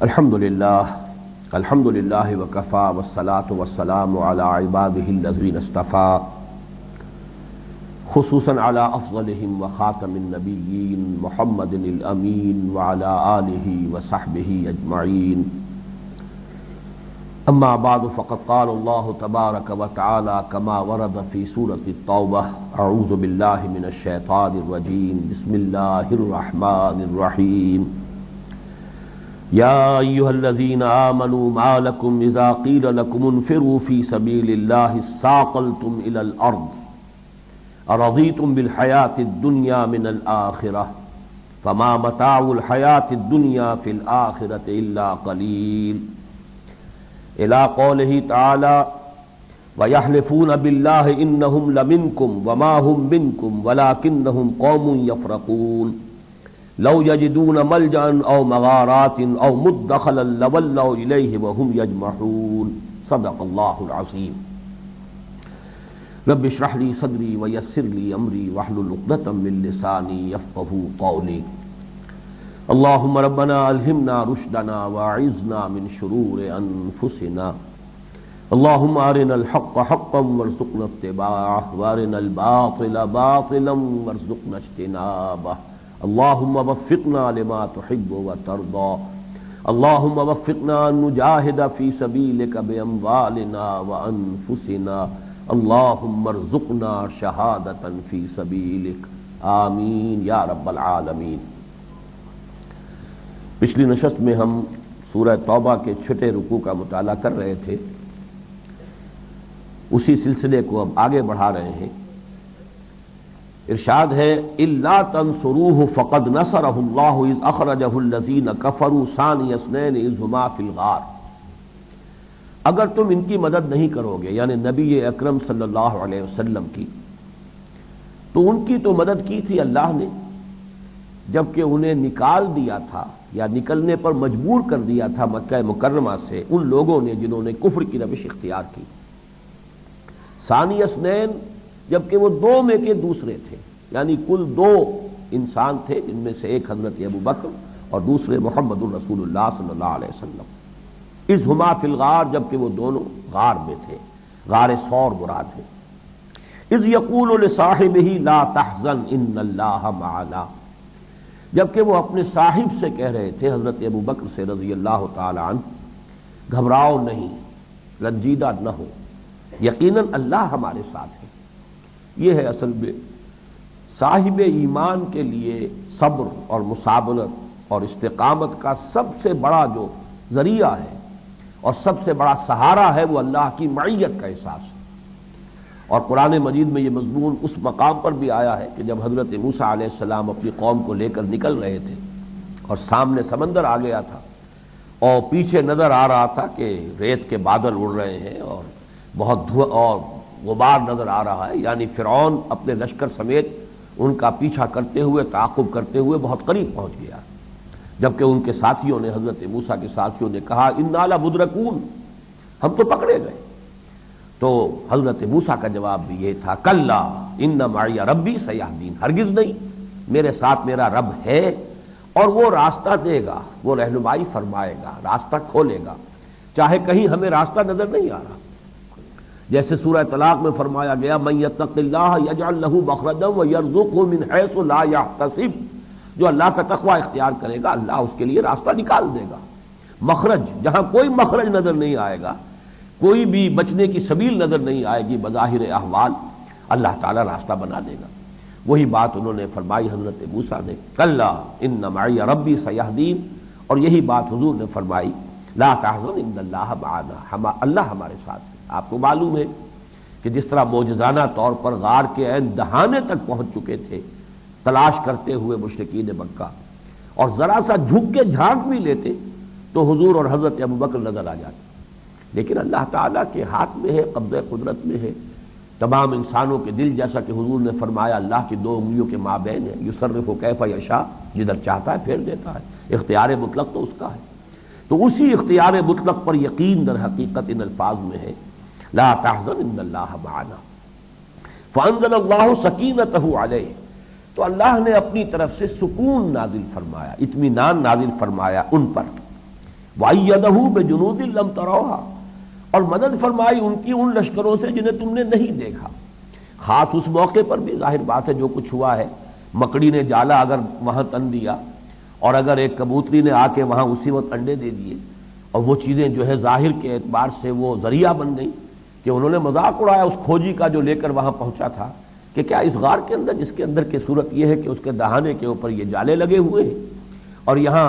الحمد للہ وکفا والصلاة والسلام علی عباده الذین اصطفى خصوصا علی افضلهم وخاتم النبیین محمد الامین وعلی آلہ وصحبہ اجمعین اما بعد فقد قال اللہ تبارک وتعالی کما ورد فی سورة التوبہ اعوذ باللہ من الشیطان الرجیم بسم اللہ الرحمن الرحیم یا ایھا الذین آمنوا ما لکم اذا قیل لکم انفروا فی سبیل اللہ اثاقلتم الی الارض ارضیتم بالحیاة الدنیا من الآخرہ فما متاع الحیاة الدنیا فی الآخرة الا قلیل الی قولہ تعالی ویحلفون باللہ انہم لمنکم وما ہم منکم ولکنہم قوم یفرقون لو یجدون ملجأ او مغارات او مدخلا لولوا الیہ وهم یجمحون صدق اللہ العظیم رب اشرح لی صدری ویسر لی امری واحلل عقدۃ من لسانی یفقهوا قولی اللہم ربنا الہمنا رشدنا واعذنا من شرور انفسنا اللہم ارنا الحق حقا وارزقنا اتباعه وارنا الباطل باطلا وارزقنا اجتنابه اللہم وفقنا لما تحب وترضى اللہم وفقنا ان نجاہد فی سبیلک باموالنا وانفسنا اللہم ارزقنا شہادتا فی سبیلک آمین یا رب العالمین۔ پچھلی نشست میں ہم سورہ توبہ کے چھٹے رکوع کا مطالعہ کر رہے تھے، اسی سلسلے کو اب آگے بڑھا رہے ہیں۔ ارشاد ہے الا تنصروه فقد نصرہ اللہ اذ اخرجہ الذین کفروا ثانی اثنین اذ ہما فی الغار۔ اگر تم ان کی مدد نہیں کرو گے، یعنی نبی اکرم صلی اللہ علیہ وسلم کی، تو ان کی تو مدد کی تھی اللہ نے جبکہ انہیں نکال دیا تھا یا نکلنے پر مجبور کر دیا تھا مکہ مکرمہ سے ان لوگوں نے جنہوں نے کفر کی روش اختیار کی۔ ثانی اثنین جبکہ وہ دو میں کے دوسرے تھے، یعنی کل دو انسان تھے، جن میں سے ایک حضرت ابو بکر اور دوسرے محمد الرسول اللہ صلی اللہ علیہ وسلم۔ اذ ہما فی الغار جبکہ وہ دونوں غار میں تھے، غار ثور مراد ہے۔ اذ یقول لصاحبہ لا تحزن ان اللہ معنا، جبکہ وہ اپنے صاحب سے کہہ رہے تھے، حضرت ابو بکر سے رضی اللہ تعالی عنہ، گھبراؤ نہیں، رنجیدہ نہ ہو، یقیناً اللہ ہمارے ساتھ ہے۔ یہ ہے اصل میں صاحب ایمان کے لیے صبر اور مصابرت اور استقامت کا سب سے بڑا جو ذریعہ ہے اور سب سے بڑا سہارا ہے، وہ اللہ کی معیت کا احساس ہے۔ اور قرآن مجید میں یہ مضمون اس مقام پر بھی آیا ہے کہ جب حضرت موسیٰ علیہ السلام اپنی قوم کو لے کر نکل رہے تھے اور سامنے سمندر آ گیا تھا اور پیچھے نظر آ رہا تھا کہ ریت کے بادل اڑ رہے ہیں اور بہت دھواں اور غبار نظر آ رہا ہے، یعنی فرعون اپنے لشکر سمیت ان کا پیچھا کرتے ہوئے تعاقب کرتے ہوئے بہت قریب پہنچ گیا، جبکہ ان کے ساتھیوں نے، حضرت موسیٰ کے ساتھیوں نے کہا انا لمدرکون، ہم تو پکڑے گئے۔ تو حضرت موسیٰ کا جواب بھی یہ تھا کلا ان معی ربی سیہدین، ہرگز نہیں، میرے ساتھ میرا رب ہے اور وہ راستہ دے گا، وہ رہنمائی فرمائے گا، راستہ کھولے گا، چاہے کہیں ہمیں راستہ نظر نہیں آ رہا۔ جیسے سورہ طلاق میں فرمایا گیا من یتق اللہ یجعل لہ مخرجا ویرزقہ من حیث لا یحتسب، جو اللہ کا تقوی اختیار کرے گا اللہ اس کے لیے راستہ نکال دے گا، مخرج، جہاں کوئی مخرج نظر نہیں آئے گا، کوئی بھی بچنے کی سبیل نظر نہیں آئے گی بظاہر احوال، اللہ تعالیٰ راستہ بنا دے گا۔ وہی بات انہوں نے فرمائی حضرت موسیٰ نے کلا ان معی ربی سیہدین، اور یہی بات حضور نے فرمائی لا تحزن ان اللہ معنا، اللہ ہمارے ساتھ ہے۔ آپ کو معلوم ہے کہ جس طرح معجزانہ طور پر غار کے عین دہانے تک پہنچ چکے تھے تلاش کرتے ہوئے مشرکین مکہ، اور ذرا سا جھک کے جھانک بھی لیتے تو حضور اور حضرت ابوبکر نظر آ جاتے، لیکن اللہ تعالیٰ کے ہاتھ میں ہے، قبضہ قدرت میں ہے تمام انسانوں کے دل، جیسا کہ حضور نے فرمایا اللہ کی دو انگلیوں کے مابین ہے، یصرف کیف یشاء، جدھر چاہتا ہے پھیر دیتا ہے، اختیار مطلق تو اس کا ہے۔ تو اسی اختیار مطلق پر یقین در حقیقت ان الفاظ میں ہے لا تحزن ان اللہ معنا فانزل اللہ سکینتہ علیہ، تو اللہ نے اپنی طرف سے سکون نازل فرمایا، اطمینان نازل فرمایا ان پر، وَأَيَّدَهُ بِجُنُودٍ لَّمْ تَرَوْهَا، اور مدد فرمائی ان کی ان لشکروں سے جنہیں تم نے نہیں دیکھا۔ خاص اس موقع پر بھی ظاہر بات ہے جو کچھ ہوا ہے، مکڑی نے جالا اگر وہاں تن دیا اور اگر ایک کبوتری نے آ کے وہاں اسی وقت انڈے دے دیے، اور وہ چیزیں جو ہے ظاہر کے اعتبار سے وہ ذریعہ بن گئیں کہ انہوں نے مذاق اڑایا اس کھوجی کا جو لے کر وہاں پہنچا تھا کہ کیا اس غار کے اندر، جس کے اندر کی صورت یہ ہے کہ اس کے دہانے کے اوپر یہ جالے لگے ہوئے ہیں اور یہاں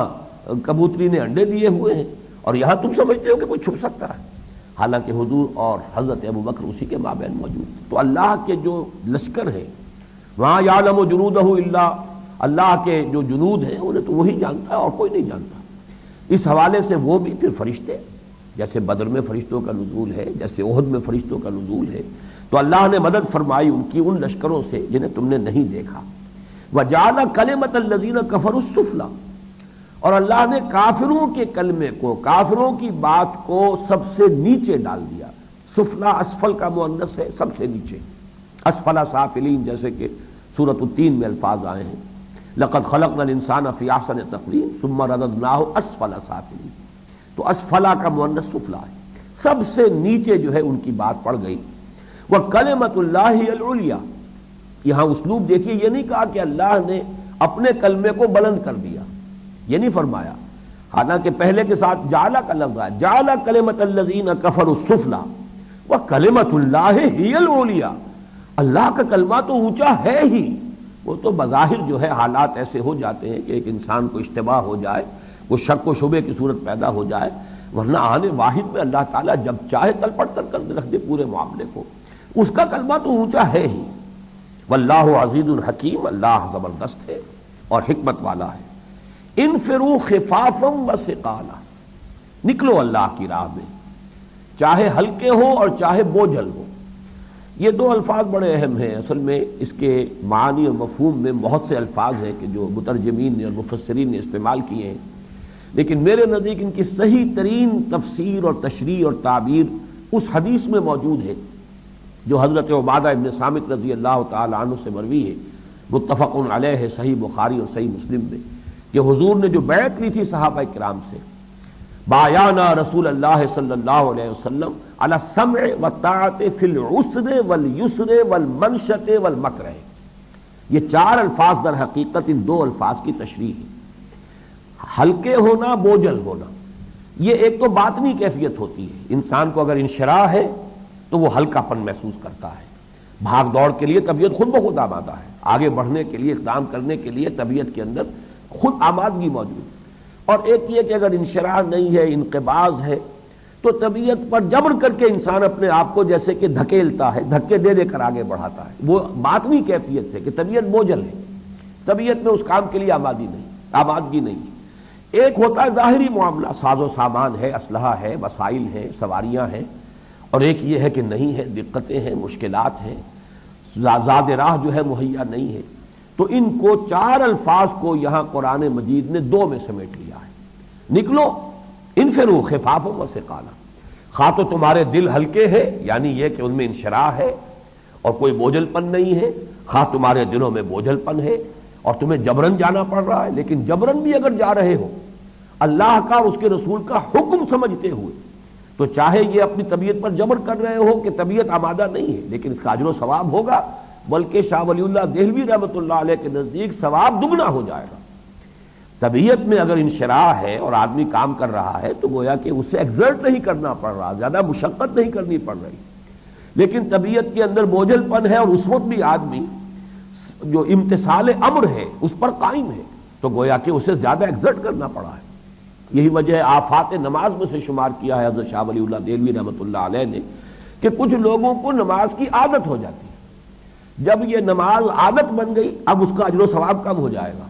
کبوتری نے انڈے دیے ہوئے ہیں، اور یہاں تم سمجھتے ہو کہ کوئی چھپ سکتا ہے؟ حالانکہ حضور اور حضرت ابو بکر اسی کے مابین موجود تھے۔ تو اللہ کے جو لشکر ہیں وہاں یعلم جنودہ الا، اللہ کے جو جنود ہیں انہیں تو وہی جانتا ہے اور کوئی نہیں جانتا۔ اس حوالے سے وہ بھی پھر فرشتے، جیسے بدر میں فرشتوں کا نزول ہے، جیسے احد میں فرشتوں کا نزول ہے، تو اللہ نے مدد فرمائی ان کی ان لشکروں سے جنہیں تم نے نہیں دیکھا۔ وَجَعَلَ كَلِمَةَ الَّذِينَ كَفَرُوا السُّفْلَىٰ، اور اللہ نے کافروں کے کلمے کو، کافروں کی بات کو سب سے نیچے ڈال دیا۔ سفلا اسفل کا مؤنث ہے، سب سے نیچے، اسفل سافلین، جیسے کہ سورۃ التین میں الفاظ آئے ہیں، لقد خلقنا الانسان فی احسن تقویم ثم رددناہ اسفل سافلین، تو اسفلا کا مؤنث سفلا ہے، سب سے نیچے جو ہے ان کی بات پڑ گئی۔ وَكَلِمَةُ اللَّهِ الْعُلْيَا، یہاں اسلوب دیکھیے، یہ نہیں کہا کہ اللہ نے اپنے کلمے کو بلند کر دیا، یہ نہیں فرمایا، حالانکہ پہلے کے ساتھ جعلہ کا لفظ ہے، جعلہ کلمۃ الذین کفروا السفلی وکلمۃ اللہ ہی العلیٰ، اللہ کا کلمہ تو اونچا ہے ہی، وہ تو بظاہر جو ہے حالات ایسے ہو جاتے ہیں کہ ایک انسان کو اشتباہ ہو جائے، وہ شک و شبے کی صورت پیدا ہو جائے، ورنہ آن واحد میں اللہ تعالیٰ جب چاہے تل پٹ کر رکھ دے پورے معاملے کو، اس کا کلمہ تو اونچا ہے ہی۔ واللہ عزیز الحکیم، اللہ زبردست ہے اور حکمت والا ہے۔ انفروا خفافا وثقالا، نکلو اللہ کی راہ میں، چاہے ہلکے ہو اور چاہے بوجھل ہو۔ یہ دو الفاظ بڑے اہم ہیں، اصل میں اس کے معنی اور مفہوم میں بہت سے الفاظ ہیں کہ جو مترجمین نے اور مفسرین نے استعمال کیے ہیں، لیکن میرے نزدیک ان کی صحیح ترین تفسیر اور تشریح اور تعبیر اس حدیث میں موجود ہے جو حضرت عبادہ ابن صامت رضی اللہ تعالی عنہ سے مروی ہے، متفق علیہ، صحیح بخاری اور صحیح مسلم میں، کہ حضور نے جو بیعت لی تھی صحابہ کرام سے، بایانا رسول اللہ صلی اللہ علیہ وسلم علی السمع والطاعۃ فی العسر والیسر والمنشط والمکرہ، یہ چار الفاظ در حقیقت ان دو الفاظ کی تشریح ہے۔ ہلکے ہونا، بوجھل ہونا، یہ ایک تو باطنی کیفیت ہوتی ہے، انسان کو اگر انشراح ہے تو وہ ہلکا پن محسوس کرتا ہے، بھاگ دوڑ کے لیے طبیعت خود بخود آمادہ ہے، آگے بڑھنے کے لیے، اقدام کرنے کے لیے طبیعت کے اندر خود آمادگی موجود ہے۔ اور ایک یہ کہ اگر انشراح نہیں ہے، انقباض ہے، تو طبیعت پر جبر کر کے انسان اپنے آپ کو جیسے کہ دھکیلتا ہے، دھکے دے دے کر آگے بڑھاتا ہے، وہ باطنی کیفیت ہے کہ طبیعت بوجھل ہے، طبیعت میں اس کام کے لیے آمادگی نہیں۔ ایک ہوتا ہے ظاہری معاملہ، ساز و سامان ہے، اسلحہ ہے، وسائل ہیں، سواریاں ہیں، اور ایک یہ ہے کہ نہیں ہے، دقتیں ہیں، مشکلات ہیں، زاد راہ جو ہے مہیا نہیں ہے۔ تو ان کو چار الفاظ کو یہاں قرآن مجید نے دو میں سمیٹ لیا ہے، نکلو، انفروا خفافا وثقالا، خواہ تو تمہارے دل ہلکے ہیں، یعنی یہ کہ ان میں انشراح ہے اور کوئی بوجھل پن نہیں ہے، خواہ تمہارے دلوں میں بوجھل پن ہے اور تمہیں جبرن جانا پڑ رہا ہے، لیکن جبرن بھی اگر جا رہے ہو اللہ کا اور اس کے رسول کا حکم سمجھتے ہوئے، تو چاہے یہ اپنی طبیعت پر جبر کر رہے ہو کہ طبیعت آمادہ نہیں ہے، لیکن اس کا اجر و ثواب ہوگا، بلکہ شاہ ولی اللہ دہلوی رحمۃ اللہ علیہ کے نزدیک ثواب دگنا ہو جائے گا۔ طبیعت میں اگر انشراح ہے اور آدمی کام کر رہا ہے تو گویا کہ اسے ایگزرٹ نہیں کرنا پڑ رہا، زیادہ مشقت نہیں کرنی پڑ رہی، لیکن طبیعت کے اندر بوجھل پن ہے اور اس وقت بھی آدمی جو امتثال امر ہے اس پر قائم ہے، تو گویا کہ اسے زیادہ ایگزرٹ کرنا پڑا ہے۔ یہی وجہ ہے آفات نماز میں سے شمار کیا ہے حضرت شاہ ولی اللہ دہلوی رحمۃ اللہ علیہ نے کہ کچھ لوگوں کو نماز کی عادت ہو جاتی ہے، جب یہ نماز عادت بن گئی اب اس کا اجر و ثواب کم ہو جائے گا،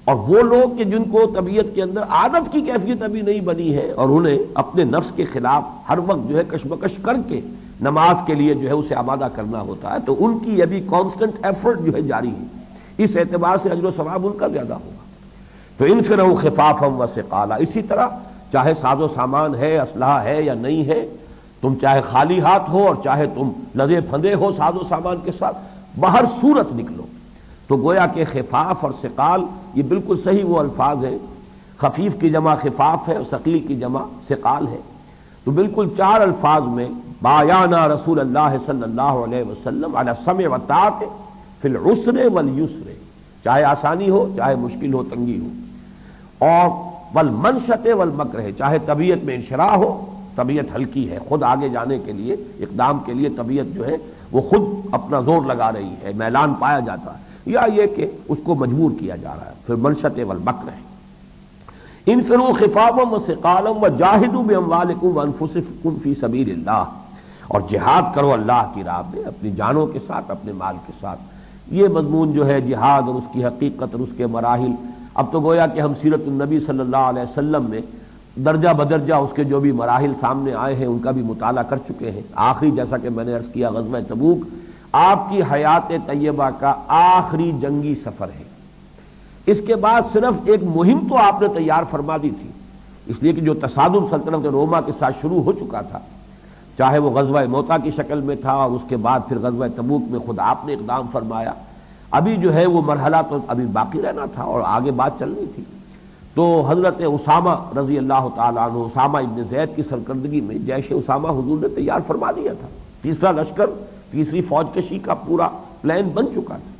اور وہ لوگ کہ جن کو طبیعت کے اندر عادت کی کیفیت ابھی نہیں بنی ہے اور انہیں اپنے نفس کے خلاف ہر وقت جو ہے کشمکش کر کے نماز کے لیے جو ہے اسے آمادہ کرنا ہوتا ہے، تو ان کی ابھی کانسٹنٹ ایفرٹ جو ہے جاری ہے، اس اعتبار سے اجر و ثواب ان کا زیادہ ہوگا۔ تو انفروا خفافا وثقالا، اسی طرح چاہے ساز و سامان ہے، اسلحہ ہے یا نہیں ہے، تم چاہے خالی ہاتھ ہو اور چاہے تم لدے پھندے ہو ساز و سامان کے ساتھ، باہر صورت نکلو۔ تو گویا کہ خفاف اور ثقال یہ بالکل صحیح وہ الفاظ ہیں خفیف کی جمع خفاف ہے اور ثقیل کی جمع ثقال ہے، تو بالکل 4 الفاظ میں بایانا رسول اللہ صلی اللہ علیہ وسلم علی السمع والطاعۃ فی العسر والیسر، چاہے آسانی ہو چاہے مشکل ہو تنگی ہو، اور والمنشط والمکرہ، چاہے طبیعت میں انشراح ہو، طبیعت ہلکی ہے، خود آگے جانے کے لیے اقدام کے لیے طبیعت جو ہے وہ خود اپنا زور لگا رہی ہے، میلان پایا جاتا ہے، یا یہ کہ اس کو مجبور کیا جا رہا ہے، پھر منشط والمکرہ۔ انفروا خفافا وثقالا وجاہدوا باموالکم وانفسکم فی سبیل اللہ، اور جہاد کرو اللہ کی راہ میں اپنی جانوں کے ساتھ اپنے مال کے ساتھ۔ یہ مضمون جو ہے جہاد اور اس کی حقیقت اور اس کے مراحل، اب تو گویا کہ ہم سیرت النبی صلی اللہ علیہ وسلم میں درجہ بدرجہ اس کے جو بھی مراحل سامنے آئے ہیں ان کا بھی مطالعہ کر چکے ہیں۔ آخری جیسا کہ میں نے عرض کیا غزوہ تبوک آپ کی حیات طیبہ کا آخری جنگی سفر ہے، اس کے بعد صرف ایک مہم تو آپ نے تیار فرما دی تھی، اس لیے کہ جو تصادم سلطنت روما کے ساتھ شروع ہو چکا تھا، چاہے وہ غزوہ موتا کی شکل میں تھا اور اس کے بعد پھر غزوہ تبوک میں خود آپ نے اقدام فرمایا، ابھی جو ہے وہ مرحلہ تو ابھی باقی رہنا تھا اور آگے بات چلنی تھی۔ تو حضرت اسامہ رضی اللہ تعالیٰ عنہ، اسامہ ابن زید کی سرکردگی میں جیش اسامہ حضور نے تیار فرما دیا تھا، تیسرا لشکر، تیسری فوج کشی کا پورا پلان بن چکا تھا،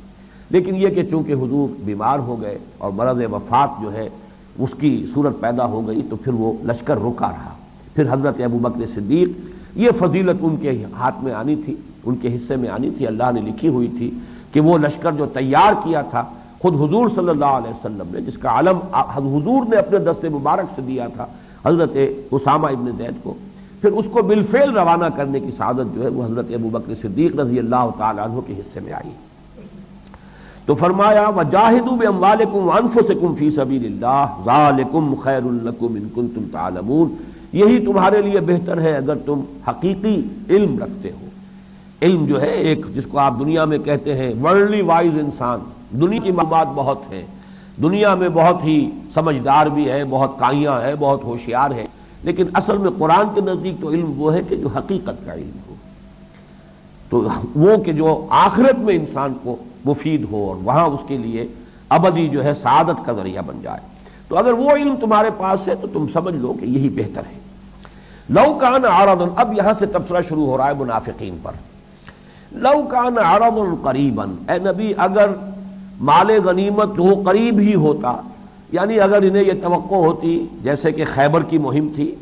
لیکن یہ کہ چونکہ حضور بیمار ہو گئے اور مرض وفات جو ہے اس کی صورت پیدا ہو گئی تو پھر وہ لشکر رکا رہا۔ پھر حضرت ابوبکر صدیق، یہ فضیلت ان کے ہاتھ میں آنی تھی، ان کے حصے میں آنی تھی، اللہ نے لکھی ہوئی تھی کہ وہ لشکر جو تیار کیا تھا خود حضور صلی اللہ علیہ وسلم نے، جس کا علم حضور نے اپنے دست مبارک سے دیا تھا حضرت اسامہ ابن زید کو، پھر اس کو بالفعل روانہ کرنے کی سعادت جو ہے وہ حضرت ابوبکر صدیق رضی اللہ تعالیٰ عنہ کے حصے میں آئی۔ تو فرمایا وجاہدوا باموالکم وانفسکم فی سبیل اللہ ذالکم خیر لکم ان کنتم تعلمون، یہی تمہارے لیے بہتر ہے اگر تم حقیقی علم رکھتے ہو۔ علم جو ہے ایک جس کو آپ دنیا میں کہتے ہیں ورلڈلی وائز انسان، دنیا کی معلومات بہت ہیں، دنیا میں بہت ہی سمجھدار بھی ہے، بہت کائیاں ہے، بہت ہوشیار ہے، لیکن اصل میں قرآن کے نزدیک تو علم وہ ہے کہ جو حقیقت کا علم ہو، تو وہ کہ جو آخرت میں انسان کو مفید ہو اور وہاں اس کے لیے ابدی جو ہے سعادت کا ذریعہ بن جائے۔ تو اگر وہ علم تمہارے پاس ہے تو تم سمجھ لو کہ یہی بہتر ہے۔ لو کان عرضا، اب یہاں سے تبصرہ شروع ہو رہا ہے منافقین پر۔ لو کان عرضا قریبا، اے نبی اگر مال غنیمت وہ قریب ہی ہوتا، یعنی اگر انہیں یہ توقع ہوتی جیسے کہ خیبر کی مہم تھی،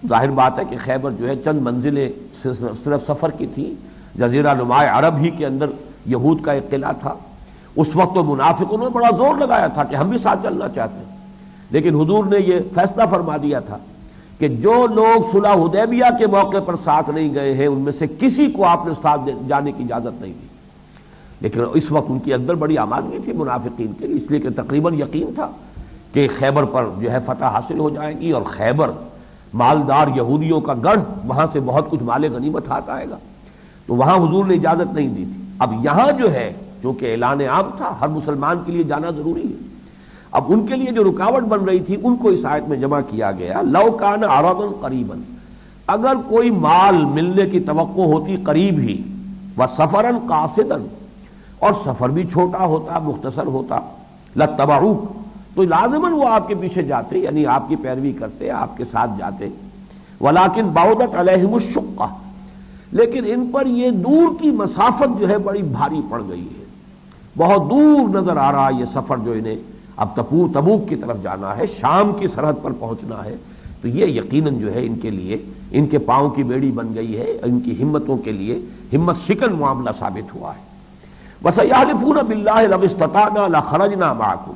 ظاہر بات ہے کہ خیبر جو ہے چند منزلیں صرف سفر کی تھی، جزیرہ نمائے عرب ہی کے اندر یہود کا ایک قلعہ تھا، اس وقت تو منافقوں نے بڑا زور لگایا تھا کہ ہم بھی ساتھ چلنا چاہتے ہیں، لیکن حضور نے یہ فیصلہ فرما دیا تھا کہ جو لوگ صلح حدیبیہ کے موقع پر ساتھ نہیں گئے ہیں ان میں سے کسی کو آپ نے ساتھ جانے کی اجازت نہیں دی، لیکن اس وقت ان کی اندر بڑی آمادگی تھی منافقین کے لیے، اس لیے کہ تقریباً یقین تھا کہ خیبر پر جو ہے فتح حاصل ہو جائے گی، اور خیبر مالدار یہودیوں کا گڑھ، وہاں سے بہت کچھ مال غنیمت ہاتھ آئے گا، تو وہاں حضور نے اجازت نہیں دی تھی۔ اب یہاں جو ہے چونکہ اعلان عام تھا، ہر مسلمان کے لیے جانا ضروری ہے، اب ان کے لیے جو رکاوٹ بن رہی تھی ان کو اس آیت میں جمع کیا گیا۔ لو کان عرضا قریبا، اگر کوئی مال ملنے کی توقع ہوتی قریب ہی، وسفرا قاصدا، اور سفر بھی چھوٹا ہوتا مختصر ہوتا، لتبعوک، تو لازماً وہ آپ کے پیچھے جاتے، یعنی آپ کی پیروی کرتے، آپ کے ساتھ جاتے، ولکن بعدت علیہم الشقہ، لیکن ان پر یہ دور کی مسافت جو ہے بڑی بھاری پڑ گئی ہے، بہت دور نظر آ رہا یہ سفر جو انہیں اب تبوک کی طرف جانا ہے، شام کی سرحد پر پہنچنا ہے، تو یہ یقیناً جو ہے ان کے لیے ان کے پاؤں کی بیڑی بن گئی ہے، ان کی ہمتوں کے لیے ہمت شکن معاملہ ثابت ہوا ہے۔ وَسَيَحْلِفُونَ بِاللَّهِ لَوِ اسْتَطَعْنَا لَخَرَجْنَا مَعَكُمْ،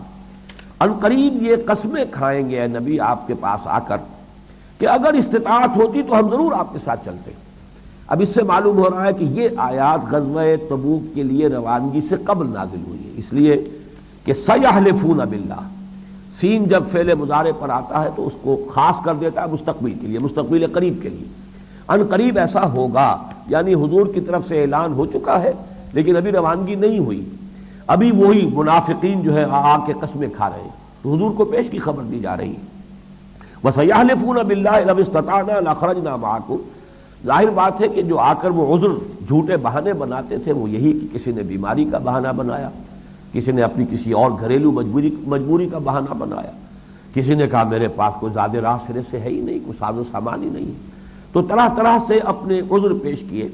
ان قریب یہ قسمیں کھائیں گے اے نبی آپ کے پاس آ کر کہ اگر استطاعت ہوتی تو ہم ضرور آپ کے ساتھ چلتے۔ اب اس سے معلوم ہو رہا ہے کہ یہ آیات غزوہ تبوک کے لیے روانگی سے قبل نازل ہوئی ہے، اس لیے کہ سَيَحْلِفُونَ بِاللَّهِ، سین جب فعل مضارع پر آتا ہے تو اس کو خاص کر دیتا ہے مستقبل کے لیے، مستقبل قریب کے لیے، ان قریب ایسا ہوگا، یعنی حضور کی طرف سے اعلان ہو چکا ہے لیکن ابھی روانگی نہیں ہوئی، ابھی وہی منافقین جو ہے آ کے قسمیں کھا رہے ہیں، تو حضور کو پیش کی خبر دی جا رہی ہے۔ وَسَيَحْلِفُونَ بِاللَّهِ لَوِ اسْتَطَعْنَا لَخَرَجْنَا مَعَكُمْ، ظاہر بات ہے کہ جو آ کر وہ عذر جھوٹے بہانے بناتے تھے وہ یہی کہ کسی نے بیماری کا بہانہ بنایا، کسی نے اپنی کسی اور گھریلو مجبوری کا بہانہ بنایا، کسی نے کہا میرے پاس کوئی زاد راہ سرے سے ہے ہی نہیں، کوئی ساز و سامان ہی نہیں ہے، تو طرح طرح سے اپنے عذر پیش کیے۔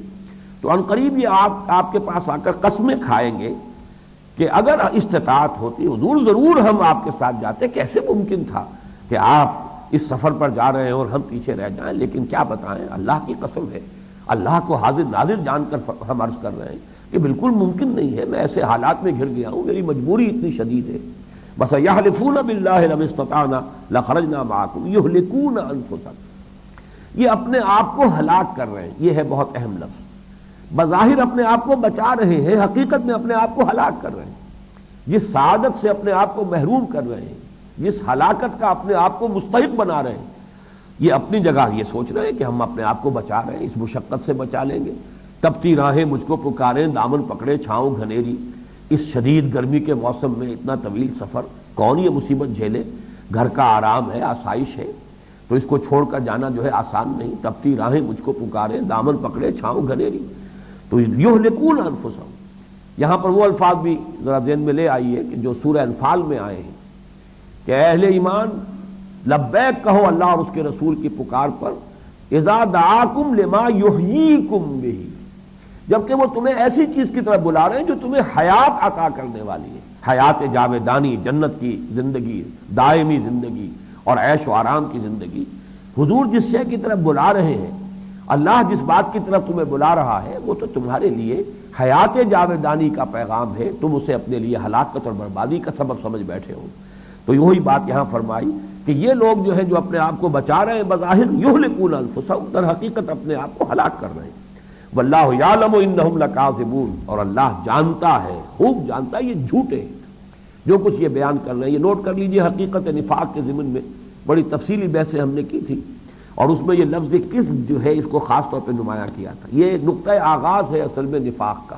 تو عنقریب یہ آپ کے پاس آ کر قسمیں کھائیں گے کہ اگر استطاعت ہوتی حضور ضرور ہم آپ کے ساتھ جاتے، کیسے ممکن تھا کہ آپ اس سفر پر جا رہے ہیں اور ہم پیچھے رہ جائیں، لیکن کیا بتائیں، اللہ کی قسم ہے، اللہ کو حاضر ناظر جان کر ہم عرض کر رہے ہیں کہ بالکل ممکن نہیں ہے، میں ایسے حالات میں گھر گیا ہوں، میری مجبوری اتنی شدید ہے۔ بس یحلفون باللہ لو استطعنا لخرجنا معکم یہلکون انفسهم، یہ اپنے آپ کو ہلاک کر رہے ہیں، یہ ہے بہت اہم لفظ۔ بظاہر اپنے آپ کو بچا رہے ہیں، حقیقت میں اپنے آپ کو ہلاک کر رہے ہیں، جس سعادت سے اپنے آپ کو محروم کر رہے ہیں، جس ہلاکت کا اپنے آپ کو مستحق بنا رہے ہیں، یہ اپنی جگہ یہ سوچ رہے ہیں کہ ہم اپنے آپ کو بچا رہے ہیں، اس مشقت سے بچا لیں گے۔ تپتی راہیں مجھ کو پکاریں، دامن پکڑے چھاؤں گھنیری، اس شدید گرمی کے موسم میں اتنا طویل سفر کون یہ مصیبت جھیلے، گھر کا آرام ہے، آسائش ہے، تو اس کو چھوڑ کر جانا جو ہے آسان نہیں۔ تپتی راہیں مجھ کو پکاریں، دامن پکڑے چھاؤں گھنیری، تو یہلکون انفسہم، یہاں پر وہ الفاظ بھی ذرا ذہن میں لے آئیے کہ جو سورہ انفال میں آئے ہیں کہ اہل ایمان لبیک کہو اللہ اور اس کے رسول کی پکار پر، اذا دعاکم لما یحییکم بہ، جبکہ وہ تمہیں ایسی چیز کی طرف بلا رہے ہیں جو تمہیں حیات عطا کرنے والی ہے، حیات جاویدانی، جنت کی زندگی، دائمی زندگی اور عیش و آرام کی زندگی۔ حضور جس شے کی طرف بلا رہے ہیں، اللہ جس بات کی طرف تمہیں بلا رہا ہے، وہ تو تمہارے لیے حیات جاویدانی کا پیغام ہے، تم اسے اپنے لیے ہلاکت اور بربادی کا سبب سمجھ بیٹھے ہو۔ تو وہی بات یہاں فرمائی کہ یہ لوگ جو ہیں جو اپنے آپ کو بچا رہے ہیں بظاہر، یہلکون انفسہم، در حقیقت اپنے آپ کو ہلاک کر رہے ہیں۔ واللہ یعلم انہم لکاذبون، اور اللہ جانتا ہے، خوب جانتا ہے یہ جھوٹے ہیں جو کچھ یہ بیان کر رہے ہیں۔ یہ نوٹ کر لیجئے، حقیقت نفاق کے ضمن میں بڑی تفصیلی بحثیں ہم نے کی تھی، اور اس میں یہ لفظ کذب جو ہے اس کو خاص طور پہ نمایاں کیا تھا۔ یہ نقطۂ آغاز ہے اصل میں نفاق کا۔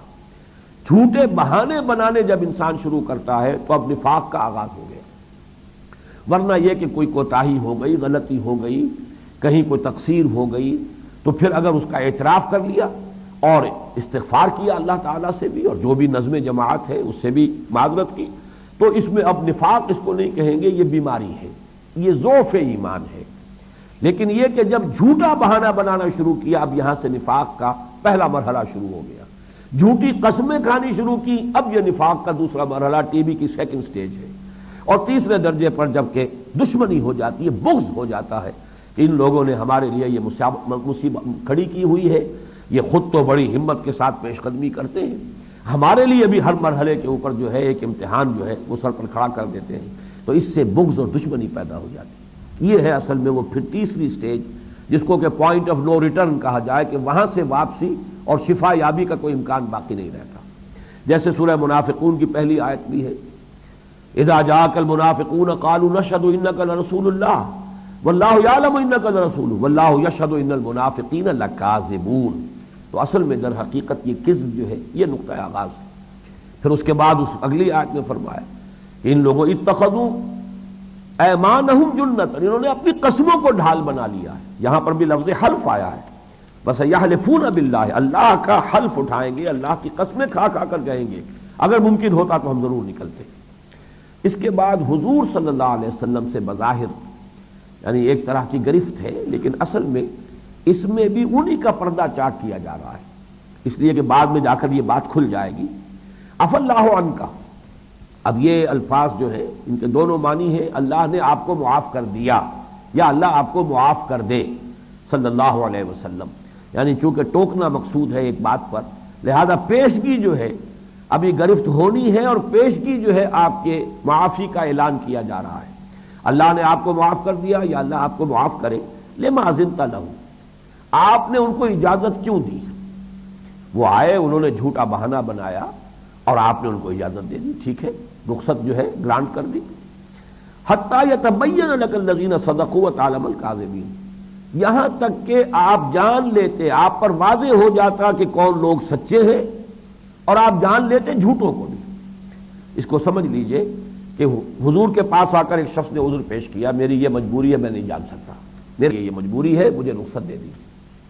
جھوٹے بہانے بنانے جب انسان شروع کرتا ہے تو اب نفاق کا آغاز ہو گیا، ورنہ یہ کہ کوئی کوتاہی ہو گئی، غلطی ہو گئی، کہیں کوئی تقصیر ہو گئی، تو پھر اگر اس کا اعتراف کر لیا اور استغفار کیا اللہ تعالیٰ سے بھی، اور جو بھی نظم جماعت ہے اس سے بھی معذرت کی، تو اس میں اب نفاق اس کو نہیں کہیں گے، یہ بیماری ہے، یہ ضعف ایمان ہے۔ لیکن یہ کہ جب جھوٹا بہانہ بنانا شروع کیا، اب یہاں سے نفاق کا پہلا مرحلہ شروع ہو گیا، جھوٹی قسمیں کھانی شروع کی، اب یہ نفاق کا دوسرا مرحلہ، ٹی بی کی سیکنڈ سٹیج ہے۔ اور تیسرے درجے پر جب کہ دشمنی ہو جاتی ہے، بغض ہو جاتا ہے کہ ان لوگوں نے ہمارے لیے یہ مصیبت کھڑی کی ہوئی ہے، یہ خود تو بڑی ہمت کے ساتھ پیش قدمی کرتے ہیں، ہمارے لیے بھی ہر مرحلے کے اوپر جو ہے ایک امتحان جو ہے وہ سر پر کھڑا کر دیتے ہیں، تو اس سے بغض اور دشمنی پیدا ہو جاتی ہے۔ یہ ہے اصل میں وہ پھر تیسری سٹیج، جس کو کہ پوائنٹ آف نو ریٹرن کہا جائے، کہ وہاں سے واپسی اور شفا یابی کا کوئی امکان باقی نہیں رہتا۔ جیسے سورہ منافقون کی پہلی آیت بھی ہے، اذا جاءك المنافقون قالوا نشهد انك لرسول الله والله يعلم انك لرسوله والله يشهد ان المنافقين لكاذبون۔ تو اصل میں در حقیقت یہ کذب جو ہے یہ نقطہ آغاز ہے۔ پھر اس کے بعد اس اگلی آیت میں فرمایا کہ ان لوگوں اتخذوا ایمانہم جنۃ، انہوں نے اپنی قسموں کو ڈھال بنا لیا ہے۔ یہاں پر بھی لفظ حلف آیا ہے، بس یحلفون باللہ، اللہ کا حلف اٹھائیں گے، اللہ کی قسمیں کھا کھا کر کہیں گے اگر ممکن ہوتا تو ہم ضرور نکلتے۔ اس کے بعد حضور صلی اللہ علیہ وسلم سے بظاہر یعنی ایک طرح کی گرفت ہے، لیکن اصل میں اس میں بھی انہی کا پردہ چاک کیا جا رہا ہے، اس لیے کہ بعد میں جا کر یہ بات کھل جائے گی۔ عفی اللہ عنک، اب یہ الفاظ جو ہے ان کے دونوں معنی ہیں، اللہ نے آپ کو معاف کر دیا یا اللہ آپ کو معاف کر دے صلی اللہ علیہ وسلم، یعنی چونکہ ٹوکنا مقصود ہے ایک بات پر، لہذا پیشگی جو ہے ابھی گرفت ہونی ہے، اور پیشگی جو ہے آپ کے معافی کا اعلان کیا جا رہا ہے۔ اللہ نے آپ کو معاف کر دیا یا اللہ آپ کو معاف کرے، لما اذنت لہ، آپ نے ان کو اجازت کیوں دی؟ وہ آئے، انہوں نے جھوٹا بہانہ بنایا اور آپ نے ان کو اجازت دے دی، ٹھیک ہے، رخصت جو ہے گرانٹ کر دی۔ حتی یتبین لک الذین صدقوا وتعلم الکاذبین، یہاں تک کہ آپ جان لیتے، آپ پر واضح ہو جاتا کہ کون لوگ سچے ہیں، اور آپ جان لیتے جھوٹوں کو بھی۔ اس کو سمجھ لیجئے کہ حضور کے پاس آ کر ایک شخص نے عذر پیش کیا، میری یہ مجبوری ہے، میں نہیں جان سکتا، میری یہ مجبوری ہے، مجھے رخصت دے دی۔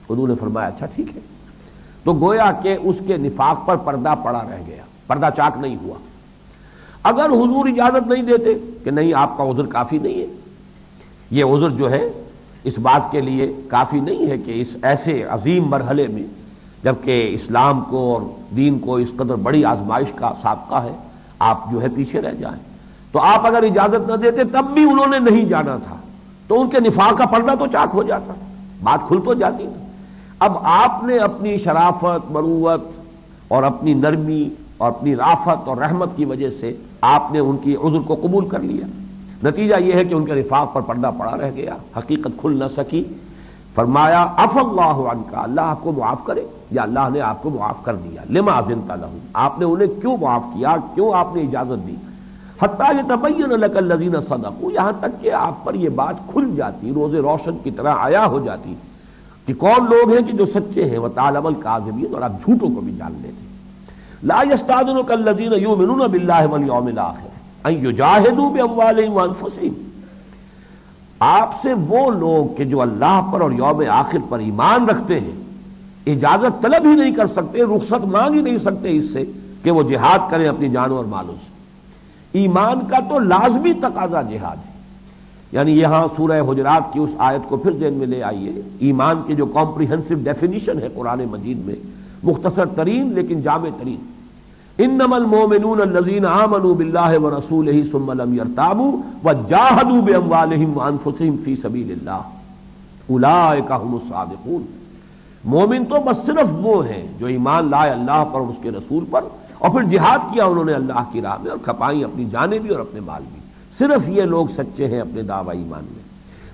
حضور نے فرمایا اچھا ٹھیک ہے، تو گویا کہ اس کے نفاق پر پردہ پڑا رہ گیا، پردہ چاک نہیں ہوا۔ اگر حضور اجازت نہیں دیتے کہ نہیں آپ کا عذر کافی نہیں ہے، یہ عذر جو ہے اس بات کے لیے کافی نہیں ہے کہ اس ایسے عظیم مرحلے میں جبکہ اسلام کو اور دین کو اس قدر بڑی آزمائش کا سابقہ ہے آپ جو ہے پیچھے رہ جائیں. تو آپ اگر اجازت نہ دیتے تب بھی انہوں نے نہیں جانا تھا تو ان کے نفاق کا پردہ تو چاک ہو جاتا، بات کھل تو جاتی نا. اب آپ نے اپنی شرافت، مروت اور اپنی نرمی اور اپنی رافت اور رحمت کی وجہ سے آپ نے ان کی عذر کو قبول کر لیا. نتیجہ یہ ہے کہ ان کے نفاق پر پردہ پڑا رہ گیا، حقیقت کھل نہ سکی. فرمایا عفا اللہ عنک، اللہ آپ کو معاف کرے، یا اللہ نے آپ کو معاف کر دیا. لما اذنت لهم، آپ نے انہیں کیوں معاف کیا، کیوں آپ نے اجازت دی. حتی یتبین لک الذین صدقوا، یہاں تک کہ آپ پر یہ بات کھل جاتی، روز روشن کی طرح عیا ہو جاتی کہ کون لوگ ہیں کہ جو سچے ہیں، وتعلم الکاذبین، اور آپ جھوٹوں کو بھی جان لیتے. لا یستاذنک الذین یؤمنون باللہ والیوم الاخر ان یجاہدوا باموالہم وانفسہم، آپ سے وہ لوگ کہ جو اللہ پر اور یوم آخر پر ایمان رکھتے ہیں اجازت طلب ہی نہیں کر سکتے، رخصت مانگ ہی نہیں سکتے اس سے کہ وہ جہاد کریں اپنی جانوں اور مالوں سے. ایمان کا تو لازمی تقاضا جہاد ہے. یعنی یہاں سورہ حجرات کی اس آیت کو پھر ذہن میں لے آئیے. ایمان کی جو کمپریہنسو ڈیفینیشن ہے قرآن مجید میں، مختصر ترین لیکن جامع ترین، انما المؤمنون الذین آمنوا باللہ ورسولہ ثم لم یرتابوا وجاہدوا باموالہم وانفسہم فی سبیل اللہ اولئک ھم الصادقون. مومن تو بس صرف وہ ہیں جو ایمان لائے اللہ پر اور اس کے رسول پر، اور پھر جہاد کیا انہوں نے اللہ کی راہ میں اور کھپائیں اپنی جانیں بھی اور اپنے مال بھی. صرف یہ لوگ سچے ہیں اپنے دعوی ایمان میں.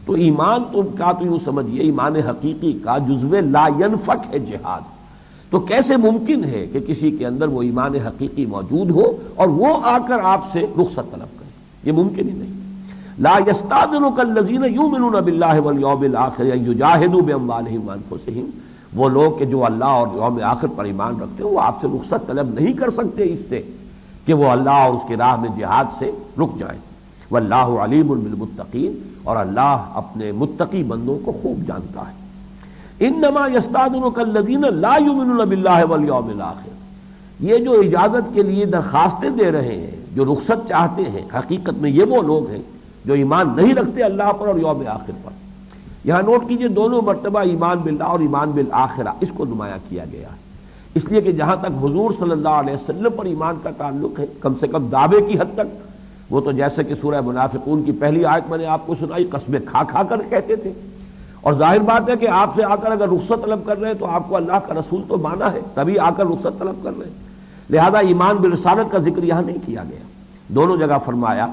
تو ایمان تو کا تو یوں سمجھیے ایمان حقیقی کا جزو لا ینفک ہے جہاد. تو کیسے ممکن ہے کہ کسی کے اندر وہ ایمان حقیقی موجود ہو اور وہ آ کر آپ سے رخصت طلب کرے؟ یہ ممکن ہی نہیں. لا یستاذنک الذین یؤمنون باللہ والیوم الاخر ان یجاہدوا باموالہم وانفسہم، وہ لوگ کہ جو اللہ اور یوم آخر پر ایمان رکھتے ہیں وہ آپ سے رخصت طلب نہیں کر سکتے اس سے کہ وہ اللہ اور اس کی راہ میں جہاد سے رک جائیں. واللہ علیم بالمتقین، اور اللہ اپنے متقی بندوں کو خوب جانتا ہے. انما یستاذنک الذین لا یؤمنون باللہ والیوم الاخر، یہ جو اجازت کے لیے درخواستیں دے رہے ہیں، جو رخصت چاہتے ہیں، حقیقت میں یہ وہ لوگ ہیں جو ایمان نہیں رکھتے اللہ پر اور یوم آخر پر. یہاں نوٹ کیجئے دونوں مرتبہ ایمان باللہ اور ایمان بالآخرہ اس کو نمایاں کیا گیا ہے، اس لیے کہ جہاں تک حضور صلی اللہ علیہ وسلم پر ایمان کا تعلق ہے، کم سے کم دعوے کی حد تک، وہ تو جیسے کہ سورہ منافقون کی پہلی آیت میں نے آپ کو سنائی، قسمیں کھا کھا کر کہتے تھے. اور ظاہر بات ہے کہ آپ سے آ کر اگر رخصت طلب کر رہے ہیں تو آپ کو اللہ کا رسول تو مانا ہے، تبھی آ کر رخصت طلب کر رہے ہیں. لہذا ایمان بالرسالت کا ذکر یہاں نہیں کیا گیا. دونوں جگہ فرمایا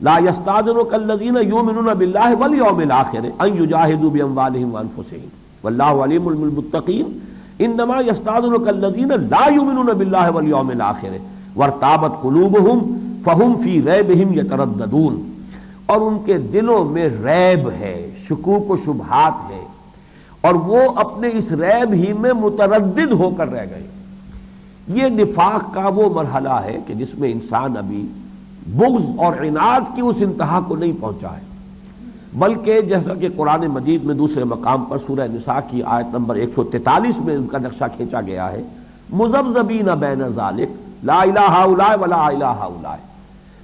لا یستاذنک الذین یؤمنون باللہ والیوم الاخر ان یجاہدوا باموالہم وانفسہم واللہ علیم بالمتقین. انما یستاذنک الذین لا یؤمنون باللہ والیوم الاخر وارتابت قلوبہم فہم فی ریبہم یترددون، اور ان کے دلوں میں ریب ہے، شکوک و شبہات ہے، اور وہ اپنے اس ریب ہی میں متردد ہو کر رہ گئے. یہ نفاق کا وہ مرحلہ ہے کہ جس میں انسان ابھی بغض اور عناد کی اس انتہا کو نہیں پہنچا ہے، بلکہ جیسا کہ قرآن مجید میں دوسرے مقام پر سورہ نساء کی آیت نمبر 143 میں ان کا نقشہ کھینچا گیا ہے، مذبذبین بین ذالک لا الہ ہؤلاء ولا الہ ہؤلاء.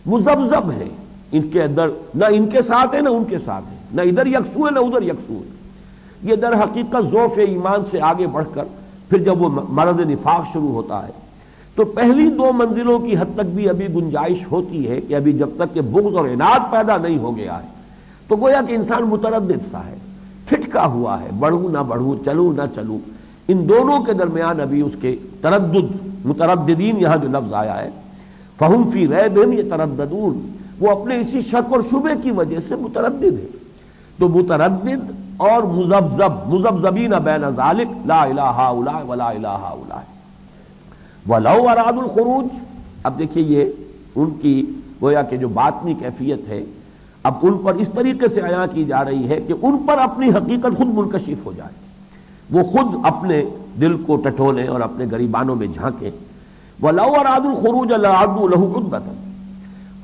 مذبذب ہے ان کے اندر، نہ ان کے ساتھ ہے نہ ان کے ساتھ ہے، نہ ادھر یکسو ہے نہ ادھر یکسو ہے. یہ در حقیقت ضعف ایمان سے آگے بڑھ کر پھر جب وہ مرض نفاق شروع ہوتا ہے تو پہلی دو منزلوں کی حد تک بھی ابھی گنجائش ہوتی ہے کہ ابھی جب تک کہ بغض اور عناد پیدا نہیں ہو گیا ہے تو گویا کہ انسان متردد سا ہے، ٹھٹکا ہوا ہے، بڑھوں نہ بڑھوں، چلوں نہ چلوں. ان دونوں کے درمیان ابھی اس کے تردد، مترددین یہاں جو لفظ آیا ہے، فہم فی ریبہم یترددون، وہ اپنے اسی شک اور شبے کی وجہ سے متردد ہے. تو متردد اور مذبذب، مذبذبین بین ذالک لا الہ ہؤلاء ولا الہ ہؤلاء ولو ارادوا الخروج. اب دیکھیے یہ ان کی گویا کہ جو باطنی کیفیت ہے اب ان پر اس طریقے سے عیاں کی جا رہی ہے کہ ان پر اپنی حقیقت خود منکشف ہو جائے، وہ خود اپنے دل کو ٹٹولیں اور اپنے گریبانوں میں جھانکیں. ولو ارادوا الخروج لأعدوا له عدۃ،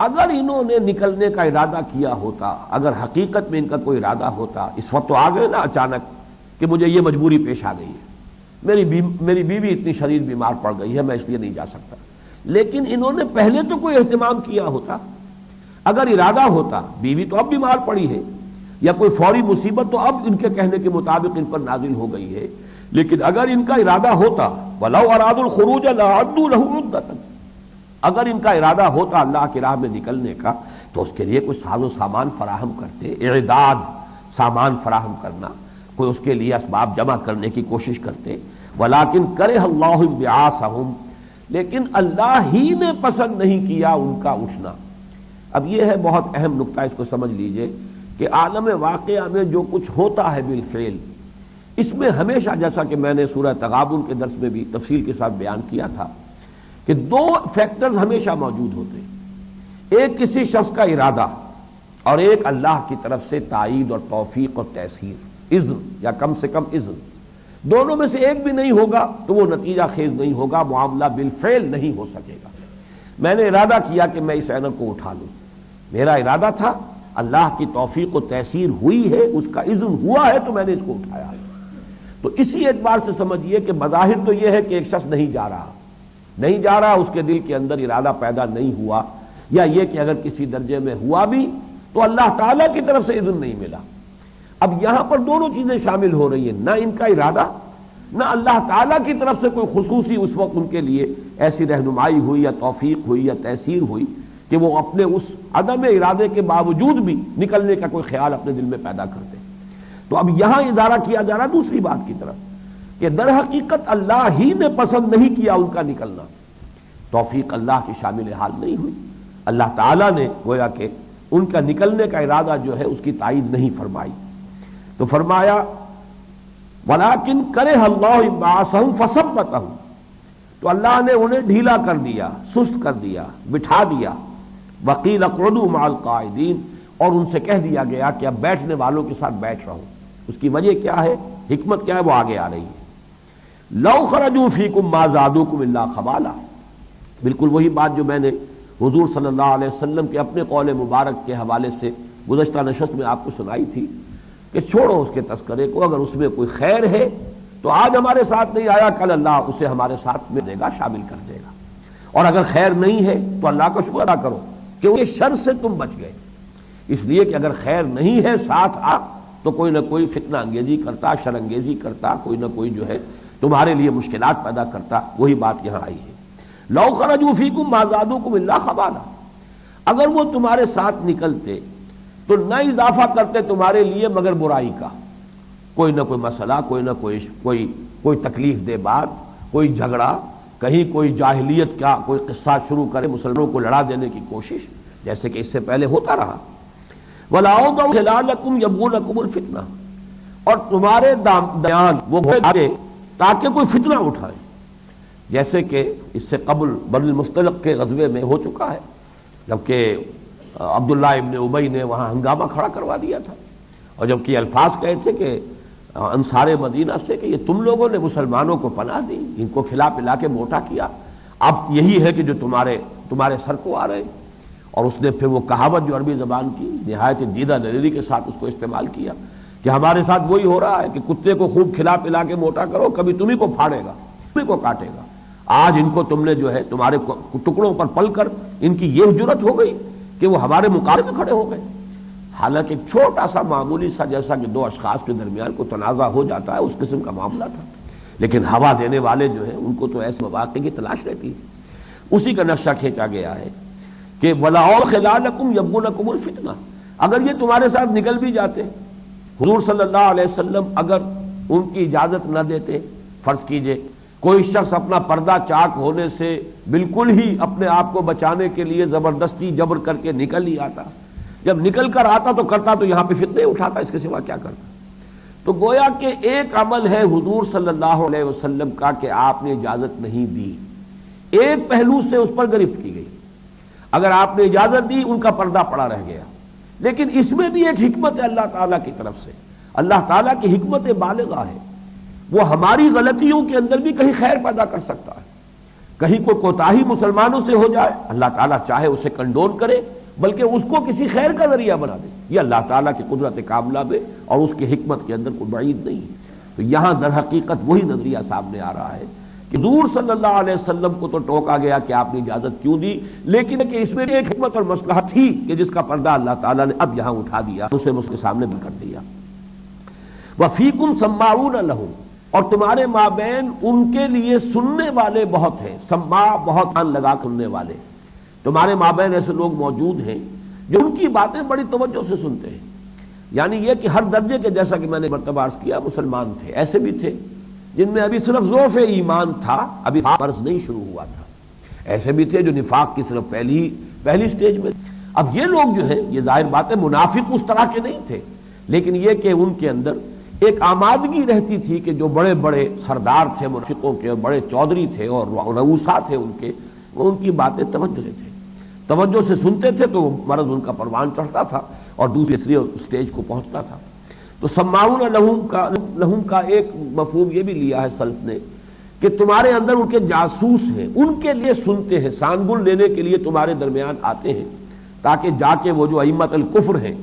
اگر انہوں نے نکلنے کا ارادہ کیا ہوتا، اگر حقیقت میں ان کا کوئی ارادہ ہوتا، اس وقت تو آ گئے نا اچانک کہ مجھے یہ مجبوری پیش آ گئی ہے، میری بیوی اتنی شدید بیمار پڑ گئی ہے، میں اس لیے نہیں جا سکتا. لیکن انہوں نے پہلے تو کوئی اہتمام کیا ہوتا، اگر ارادہ ہوتا، بیوی تو اب بیمار پڑی ہے یا کوئی فوری مصیبت تو اب ان کے کہنے کے مطابق ان پر نازل ہو گئی ہے، لیکن اگر ان کا ارادہ ہوتا وَلَوْ أَرَادُوا الْخُرُوجَ لَأَعَدُّوا لَهُ عُدَّةً، اگر ان کا ارادہ ہوتا اللہ کی راہ میں نکلنے کا تو اس کے لیے کوئی ساز و سامان فراہم کرتے، اعداد سامان فراہم کرنا، کوئی اس کے لیے اسباب جمع کرنے کی کوشش کرتے، ولیکن کرہ اللہ انبعاثہم، لیکن اللہ ہی نے پسند نہیں کیا ان کا اٹھنا۔ اب یہ ہے بہت اہم نقطہ، اس کو سمجھ لیجئے کہ عالم واقعہ میں جو کچھ ہوتا ہے بالفعل، اس میں ہمیشہ، جیسا کہ میں نے سورہ تغابن کے درس میں بھی تفصیل کے ساتھ بیان کیا تھا، کہ دو فیکٹرز ہمیشہ موجود ہوتے ہیں، ایک کسی شخص کا ارادہ اور ایک اللہ کی طرف سے تائید اور توفیق اور تیسیر، اذن یا کم سے کم اذن۔ دونوں میں سے ایک بھی نہیں ہوگا تو وہ نتیجہ خیز نہیں ہوگا، معاملہ بالفعل نہیں ہو سکے گا۔ میں نے ارادہ کیا کہ میں اس اینک کو اٹھا لوں، میرا ارادہ تھا، اللہ کی توفیق و تیسیر ہوئی ہے، اس کا اذن ہوا ہے تو میں نے اس کو اٹھایا۔ تو اسی اعتبار سے سمجھیے کہ بظاہر تو یہ ہے کہ ایک شخص نہیں جا رہا، اس کے دل کے اندر ارادہ پیدا نہیں ہوا، یا یہ کہ اگر کسی درجے میں ہوا بھی تو اللہ تعالیٰ کی طرف سے اذن نہیں ملا۔ اب یہاں پر دونوں چیزیں شامل ہو رہی ہیں، نہ ان کا ارادہ، نہ اللہ تعالیٰ کی طرف سے کوئی خصوصی اس وقت ان کے لیے ایسی رہنمائی ہوئی یا توفیق ہوئی یا تیسیر ہوئی کہ وہ اپنے اس عدم ارادے کے باوجود بھی نکلنے کا کوئی خیال اپنے دل میں پیدا کرتے۔ تو اب یہاں ادارہ کیا جا رہا دوسری بات کی طرف کہ در حقیقت اللہ ہی نے پسند نہیں کیا ان کا نکلنا، توفیق اللہ کی شامل حال نہیں ہوئی، اللہ تعالیٰ نے گویا کہ ان کا نکلنے کا ارادہ جو ہے اس کی تائید نہیں فرمائی۔ تو فرمایا وَلَٰكِن كَرِهَ اللَّهُ انبعاثَهُمْ فَثَبَّتَهُمْ، تو اللہ نے انہیں ڈھیلا کر دیا، سست کر دیا، بٹھا دیا۔ وَقِيلَ اقْعُدُوا مَعَ الْقَاعِدِينَ، اور ان سے کہہ دیا گیا کہ اب بیٹھنے والوں کے ساتھ بیٹھ رہو۔ اس کی وجہ کیا ہے، حکمت کیا ہے، وہ آگے آ رہی ہے۔ لَوْ خَرَجُوا فِيكُمْ مَا زَادُوكُمْ إِلَّا خَبَالًا، بالکل وہی بات جو میں نے حضور صلی اللہ علیہ وسلم کے اپنے قول مبارک کے حوالے سے گزشتہ نشست میں آپ کو سنائی تھی کہ چھوڑو اس کے تذکرے کو، اگر اس میں کوئی خیر ہے تو آج ہمارے ساتھ نہیں آیا، کل اللہ اسے ہمارے ساتھ میں دے گا، شامل کر دے گا، اور اگر خیر نہیں ہے تو اللہ کا شکر ادا کرو کہ اس شر سے تم بچ گئے، اس لیے کہ اگر خیر نہیں ہے ساتھ آ تو کوئی نہ کوئی فتنہ انگیزی کرتا، شر انگیزی کرتا، کوئی نہ کوئی جو ہے تمہارے لیے مشکلات پیدا کرتا۔ وہی بات یہاں آئی ہے، لَوْ خَرَجُوا فِيكُمْ مَا زَادُوكُمْ إِلَّا خَبَالًا، اگر وہ تمہارے ساتھ نکلتے تو نہ اضافہ کرتے تمہارے لیے مگر برائی کا، کوئی نہ کوئی مسئلہ، کوئی نہ کوئی تکلیف دہ بات، کوئی جھگڑا، کہیں کوئی جاہلیت کا کوئی قصہ شروع کرے، مسلمانوں کو لڑا دینے کی کوشش، جیسے کہ اس سے پہلے ہوتا رہا۔ وَلَأَوْضَعُوا خِلَالَكُمْ يَبْغُونَكُمُ الْفِتْنَةَ، اور تمہارے درمیان وہ آگے تاکہ کوئی فتنہ اٹھائے، جیسے کہ اس سے قبل بنی المصطلق کے غزوے میں ہو چکا ہے، جبکہ عبداللہ ابن ابی نے وہاں ہنگامہ کھڑا کروا دیا تھا، اور جبکہ الفاظ کہے تھے کہ انصار مدینہ سے کہ یہ تم لوگوں نے مسلمانوں کو پناہ دی، ان کو کھلا پلا کے موٹا کیا، اب یہی ہے کہ جو تمہارے سر کو آ رہے۔ اور اس نے پھر وہ کہاوت جو عربی زبان کی نہایت دیدہ دلیری کے ساتھ اس کو استعمال کیا کہ ہمارے ساتھ وہی ہو رہا ہے کہ کتے کو خوب کھلا پلا کے موٹا کرو، کبھی تمہیں کو پھاڑے گا، تمہیں کو کاٹے گا۔ آج ان کو تم نے جو ہے تمہارے ٹکڑوں پر پل کر ان کی یہ جرت ہو گئی کہ وہ ہمارے مقابلے میں کھڑے ہو گئے، حالانکہ چھوٹا سا معمولی سا جیسا کہ دو اشخاص کے درمیان کو تنازع ہو جاتا ہے اس قسم کا معاملہ تھا، لیکن ہوا دینے والے جو ہیں ان کو تو ایسے مواقع کی تلاش رہتی ہے۔ اسی کا نقشہ کھینچا گیا ہے کہ وَلَأَوْ خِلَالَكُمْ يَبْغُونَكُمُ الْفِتْنَةَ، اگر یہ تمہارے ساتھ نکل بھی جاتے، حضور صلی اللہ علیہ وسلم اگر ان کی اجازت نہ دیتے، فرض کیجئے کوئی شخص اپنا پردہ چاک ہونے سے بالکل ہی اپنے آپ کو بچانے کے لیے زبردستی جبر کر کے نکل ہی آتا، جب نکل کر آتا تو کرتا تو یہاں پہ فتنے اٹھاتا، اس کے سوا کیا کرتا۔ تو گویا کہ ایک عمل ہے حضور صلی اللہ علیہ وسلم کا کہ آپ نے اجازت نہیں دی، ایک پہلو سے اس پر گرفت کی گئی، اگر آپ نے اجازت دی ان کا پردہ پڑا رہ گیا، لیکن اس میں بھی ایک حکمت ہے اللہ تعالیٰ کی طرف سے، اللہ تعالیٰ کی حکمت بالغہ ہے، وہ ہماری غلطیوں کے اندر بھی کہیں خیر پیدا کر سکتا ہے، کہیں کوئی کوتاہی مسلمانوں سے ہو جائے، اللہ تعالیٰ چاہے اسے کنڈون کرے بلکہ اس کو کسی خیر کا ذریعہ بنا دے، یہ اللہ تعالیٰ کی قدرت کاملہ میں اور اس کی حکمت کے اندر کوئی بعید نہیں ہے۔ تو یہاں در حقیقت وہی نظریہ سامنے آ رہا ہے کہ حضور صلی اللہ علیہ وسلم کو تو ٹوکا گیا کہ آپ نے اجازت کیوں دی، لیکن کہ اس میں ایک حکمت اور مصلحت تھی کہ جس کا پردہ اللہ تعالیٰ نے اب یہاں اٹھا دیا، اسے اس کے سامنے بھی کر دیا۔ وَفِيكُمْ سَمَّاعُونَ لَهُمْ، اور تمہارے مابین ان کے لیے سننے والے بہت ہیں، سماع بہت کان لگا سننے والے، تمہارے مابین ایسے لوگ موجود ہیں جو ان کی باتیں بڑی توجہ سے سنتے ہیں۔ یعنی یہ کہ ہر درجے کے، جیسا کہ میں نے مرتبہ عرض کیا، مسلمان تھے، ایسے بھی تھے جن میں ابھی صرف ذوف ایمان تھا، ابھی فرض نہیں شروع ہوا تھا، ایسے بھی تھے جو نفاق کی صرف پہلی سٹیج میں۔ اب یہ لوگ جو ہیں، یہ ظاہر بات ہے منافق اس طرح کے نہیں تھے، لیکن یہ کہ ان کے اندر ایک آمادگی رہتی تھی کہ جو بڑے بڑے سردار تھے منافقوں کے، بڑے چودھری تھے اور رؤسا تھے ان کے، وہ ان کی باتیں توجہ سے تھے، توجہ سے سنتے تھے تو مرض ان کا پروان چڑھتا تھا اور دوسری سٹیج کو پہنچتا تھا۔ تو سماعون لہم کا ایک مفہوم یہ بھی لیا ہے سلف نے کہ تمہارے اندر ان کے جاسوس ہیں، ان کے لیے سنتے ہیں، سانگل لینے کے لیے تمہارے درمیان آتے ہیں، تاکہ جا کے وہ جو ائمۃ الکفر ہیں،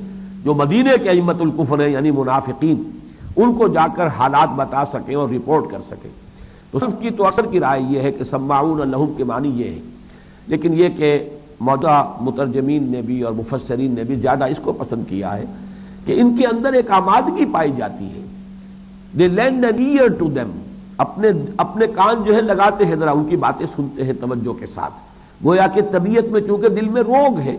جو مدینے کے ائمۃ الکفر ہیں یعنی منافقین، ان کو جا کر حالات بتا سکیں اور رپورٹ کر سکیں۔ تو سلف کی تو اکثر کی رائے یہ ہے کہ سماعون لہم کے معنی یہ ہے، لیکن یہ کہ موجودہ مترجمین نے بھی اور مفسرین نے بھی زیادہ اس کو پسند کیا ہے کہ ان کے اندر ایک آمادگی پائی جاتی ہے۔ they lend an ear to them، اپنے کان جو ہے لگاتے ہیں، ذرا ان کی باتیں سنتے ہیں توجہ کے ساتھ، گویا کہ طبیعت میں چونکہ دل میں روگ ہے،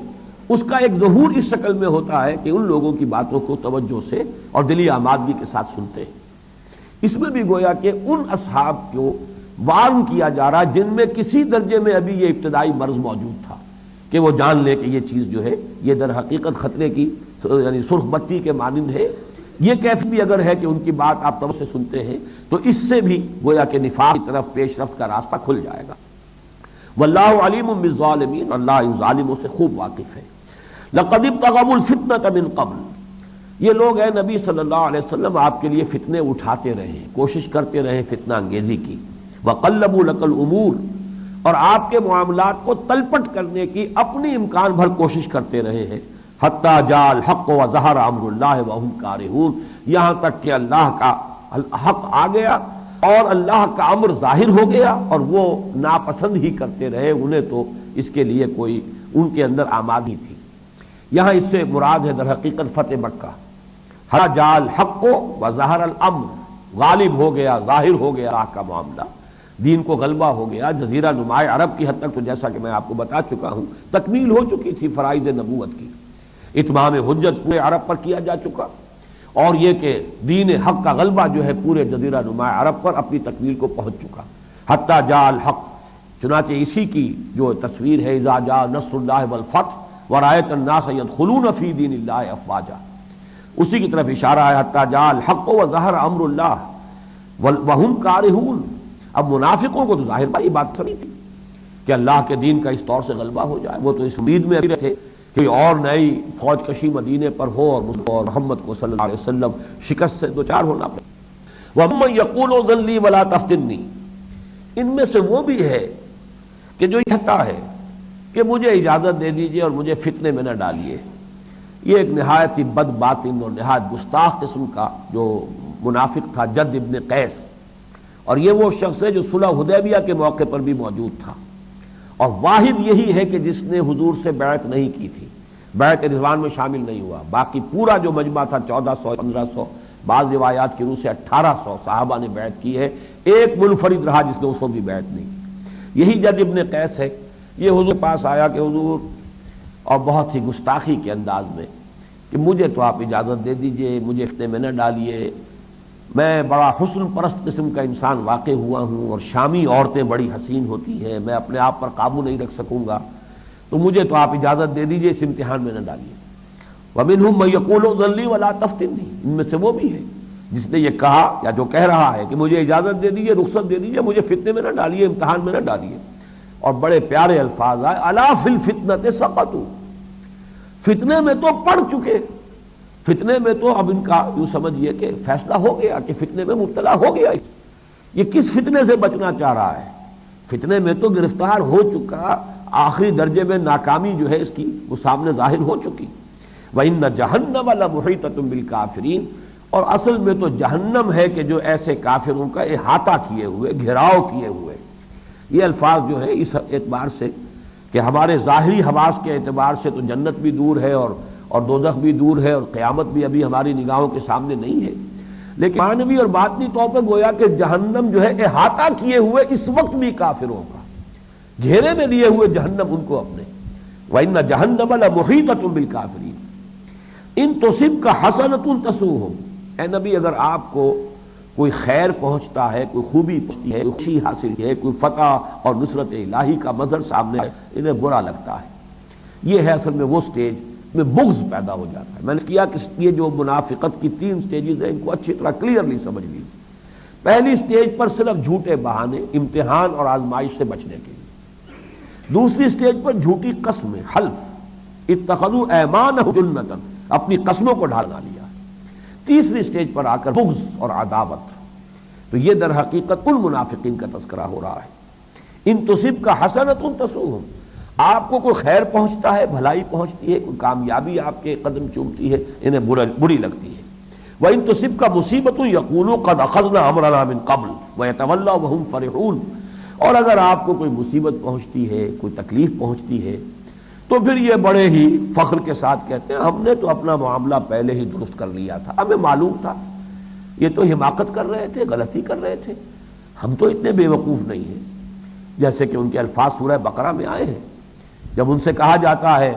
اس کا ایک ظہور اس شکل میں ہوتا ہے کہ ان لوگوں کی باتوں کو توجہ سے اور دلی آمادگی کے ساتھ سنتے ہیں۔ اس میں بھی گویا کہ ان اصحاب کو وارن کیا جا رہا ہے جن میں کسی درجے میں ابھی یہ ابتدائی مرض موجود تھا کہ وہ جان لے کہ یہ چیز جو ہے یہ در حقیقت خطرے کی یعنی سرخ بتی کے مانند ہے۔ یہ کیفیت بھی اگر ہے کہ ان کی بات آپ توجہ سے سنتے ہیں تو اس سے بھی گویا کہ نفاق کی طرف پیش رفت کا راستہ کھل جائے گا۔ واللہ علیم بالظالمین، اللہ ان ظالموں سے خوب واقف ہے۔ لقد ابتغوا الفتنة من قبل، یہ لوگ ہیں نبی صلی اللہ علیہ وسلم آپ کے لیے فتنے اٹھاتے رہے، کوشش کرتے رہے فتنہ انگیزی کی۔ وقلبوا لك الامور، اور آپ کے معاملات کو تلپٹ کرنے کی اپنی امکان بھر کوشش کرتے رہے ہیں۔ حتی جاء الحق وظہر امر اللہ وهم کارہون، یہاں تک کہ اللہ کا حق آ گیا اور اللہ کا امر ظاہر ہو گیا اور وہ ناپسند ہی کرتے رہے، انہیں تو اس کے لیے کوئی ان کے اندر آمادگی تھی۔ یہاں اس سے مراد ہے در حقیقت فتح مکہ۔ حتی جاء الحق وظہر الامر، غالب ہو گیا، ظاہر ہو گیا اللہ کا معاملہ، دین کو غلبہ ہو گیا۔ جزیرہ نماء عرب کی حد تک تو جیسا کہ میں آپ کو بتا چکا ہوں تکمیل ہو چکی تھی فرائض نبوت کی، اتمام حجت پورے عرب پر کیا جا چکا، اور یہ کہ دین حق کا غلبہ جو ہے پورے جزیرہ نماء عرب پر اپنی تکمیل کو پہنچ چکا۔ حتی جاء الحق، چنانچہ اسی کی جو تصویر ہے اذا جاء نصر اللہ والفتح ورأیت الناس يدخلون فی دین اللہ افواجا، اسی کی طرف اشارہ ہے۔ حتی جاء الحق وظہر امر اللہ وهم کارہون، اب منافقوں کو تو ظاہر بات بات سنی تھی کہ اللہ کے دین کا اس طور سے غلبہ ہو جائے، وہ تو اس امید میں ابھی تھے کہ اور نئی فوج کشی مدینے پر ہو اور محمد کو صلی اللہ علیہ وسلم شکست سے دوچار ہونا پڑے۔ وَمَّن يَقُولُ ذَلِّي وَلَا تَفْتِنِّي، ان میں سے وہ بھی ہے کہ جو کہتا ہے کہ مجھے اجازت دے دیجئے اور مجھے فتنے میں نہ ڈالیے۔ یہ ایک نہایت ہی بد باطن اور نہایت گستاخ قسم کا جو منافق تھا جد ابن قیس، اور یہ وہ شخص ہے جو صلح حدیبیہ کے موقع پر بھی موجود تھا، اور واحد یہی ہے کہ جس نے حضور سے بیعت نہیں کی تھی، بیعت رضوان میں شامل نہیں ہوا۔ باقی پورا جو مجمع تھا 1400 1500، بعض روایات کی روح سے 1800 صحابہ نے بیعت کی ہے، ایک منفرد رہا جس نے اس وقت بھی بیعت نہیں کی۔ یہی جد ابن قیس ہے، یہ حضور کے پاس آیا کہ حضور، اور بہت ہی گستاخی کے انداز میں کہ مجھے تو آپ اجازت دے دیجئے، مجھے فتنے میں نہ ڈالیے، میں بڑا حسن پرست قسم کا انسان واقع ہوا ہوں اور شامی عورتیں بڑی حسین ہوتی ہیں، میں اپنے آپ پر قابو نہیں رکھ سکوں گا، تو مجھے تو آپ اجازت دے دیجئے، اس امتحان میں نہ ڈالیے۔ وَمِنْهُمْ مَن يَقُولُ ذَلِّي وَلَا تَفْتِنِّي، ان میں سے وہ بھی ہے جس نے یہ کہا یا جو کہہ رہا ہے کہ مجھے اجازت دے دیجئے، رخصت دے دیجئے، مجھے فتنے میں نہ ڈالیے، امتحان میں نہ ڈالیے۔ اور بڑے پیارے الفاظ آئے، أَلَا فِي الْفِتْنَةِ سَقَطُوا، فتنے میں تو پڑ چکے، فتنے میں تو اب ان کا یوں سمجھیے کہ فیصلہ ہو گیا کہ فتنے میں مبتلا ہو گیا۔ یہ کس فتنے سے بچنا چاہ رہا ہے؟ فتنے میں تو گرفتار ہو چکا، آخری درجے میں ناکامی جو ہے اس کی وہ سامنے ظاہر ہو چکی۔ وَإِنَّ جَهَنَّمَ لَمُحِيطَةٌ بِالْكَافِرِينَ، اور اصل میں تو جہنم ہے کہ جو ایسے کافروں کا احاطہ کیے ہوئے، گھراؤ کیے ہوئے۔ یہ الفاظ جو ہیں اس اعتبار سے کہ ہمارے ظاہری حواس کے اعتبار سے تو جنت بھی دور ہے اور دوزخ بھی دور ہے اور قیامت بھی ابھی ہماری نگاہوں کے سامنے نہیں ہے، لیکن معنوی اور باطنی طور پر گویا کہ جہنم جو ہے احاطہ کیے ہوئے اس وقت بھی کافروں کا، گھیرے میں لیے ہوئے جہنم ان کو اپنے، وَإِنَّ جَهَنَّمَ لَمُحِيطَةٌ بِالْكَافِرِينَ إِن تُصِبْكَ حَسَنَةٌ تَسُؤْهُمْ۔ اے نبی اگر آپ کو کوئی خیر پہنچتا ہے، کوئی خوبی پہنچتی ہے، کوئی خوشی حاصل ہے، کوئی فتح اور نصرت الہی کا منظر سامنے ہے، انہیں برا لگتا ہے۔ یہ ہے اصل میں وہ سٹیج میں بغض پیدا ہو جاتا ہے۔ میں نے کیا کہ یہ جو منافقت کی 3 سٹیجز ہیں ان کو اچھی طرح کلیئرلی سمجھ لیجیے۔ پہلی سٹیج پر صرف جھوٹے بہانے، امتحان اور آزمائش سے بچنے کے لیے۔ دوسری سٹیج پر جھوٹی قسمیں، حلف، اتخذوا ایمانہم جنۃ، اپنی قسموں کو ڈھالنا لیا۔ تیسری سٹیج پر آ کر بغض اور عداوت۔ تو یہ در حقیقت ان منافقین کا تذکرہ ہو رہا ہے۔ ان تصبک حسنۃ تسؤہم، آپ کو کوئی خیر پہنچتا ہے، بھلائی پہنچتی ہے، کوئی کامیابی آپ کے قدم چومتی ہے، انہیں بری لگتی ہے۔ وَإِن تُصِبْكَ مُصِيبَةٌ يَقُولُوا قَدْ أَخَذْنَا أَمْرَنَا مِن قَبْلُ وَيَتَوَلَّوْا وَهُمْ فَرِحُونَ۔ اور اگر آپ کو کوئی مصیبت پہنچتی ہے، کوئی تکلیف پہنچتی ہے، تو پھر یہ بڑے ہی فخر کے ساتھ کہتے ہیں ہم نے تو اپنا معاملہ پہلے ہی درست کر لیا تھا، ہمیں معلوم تھا، یہ تو حماقت کر رہے تھے، غلطی کر رہے تھے، ہم تو اتنے بے وقوف نہیں ہیں۔ جیسے کہ ان کے الفاظ سورہ بقرہ میں آئے ہیں، جب ان سے کہا جاتا ہے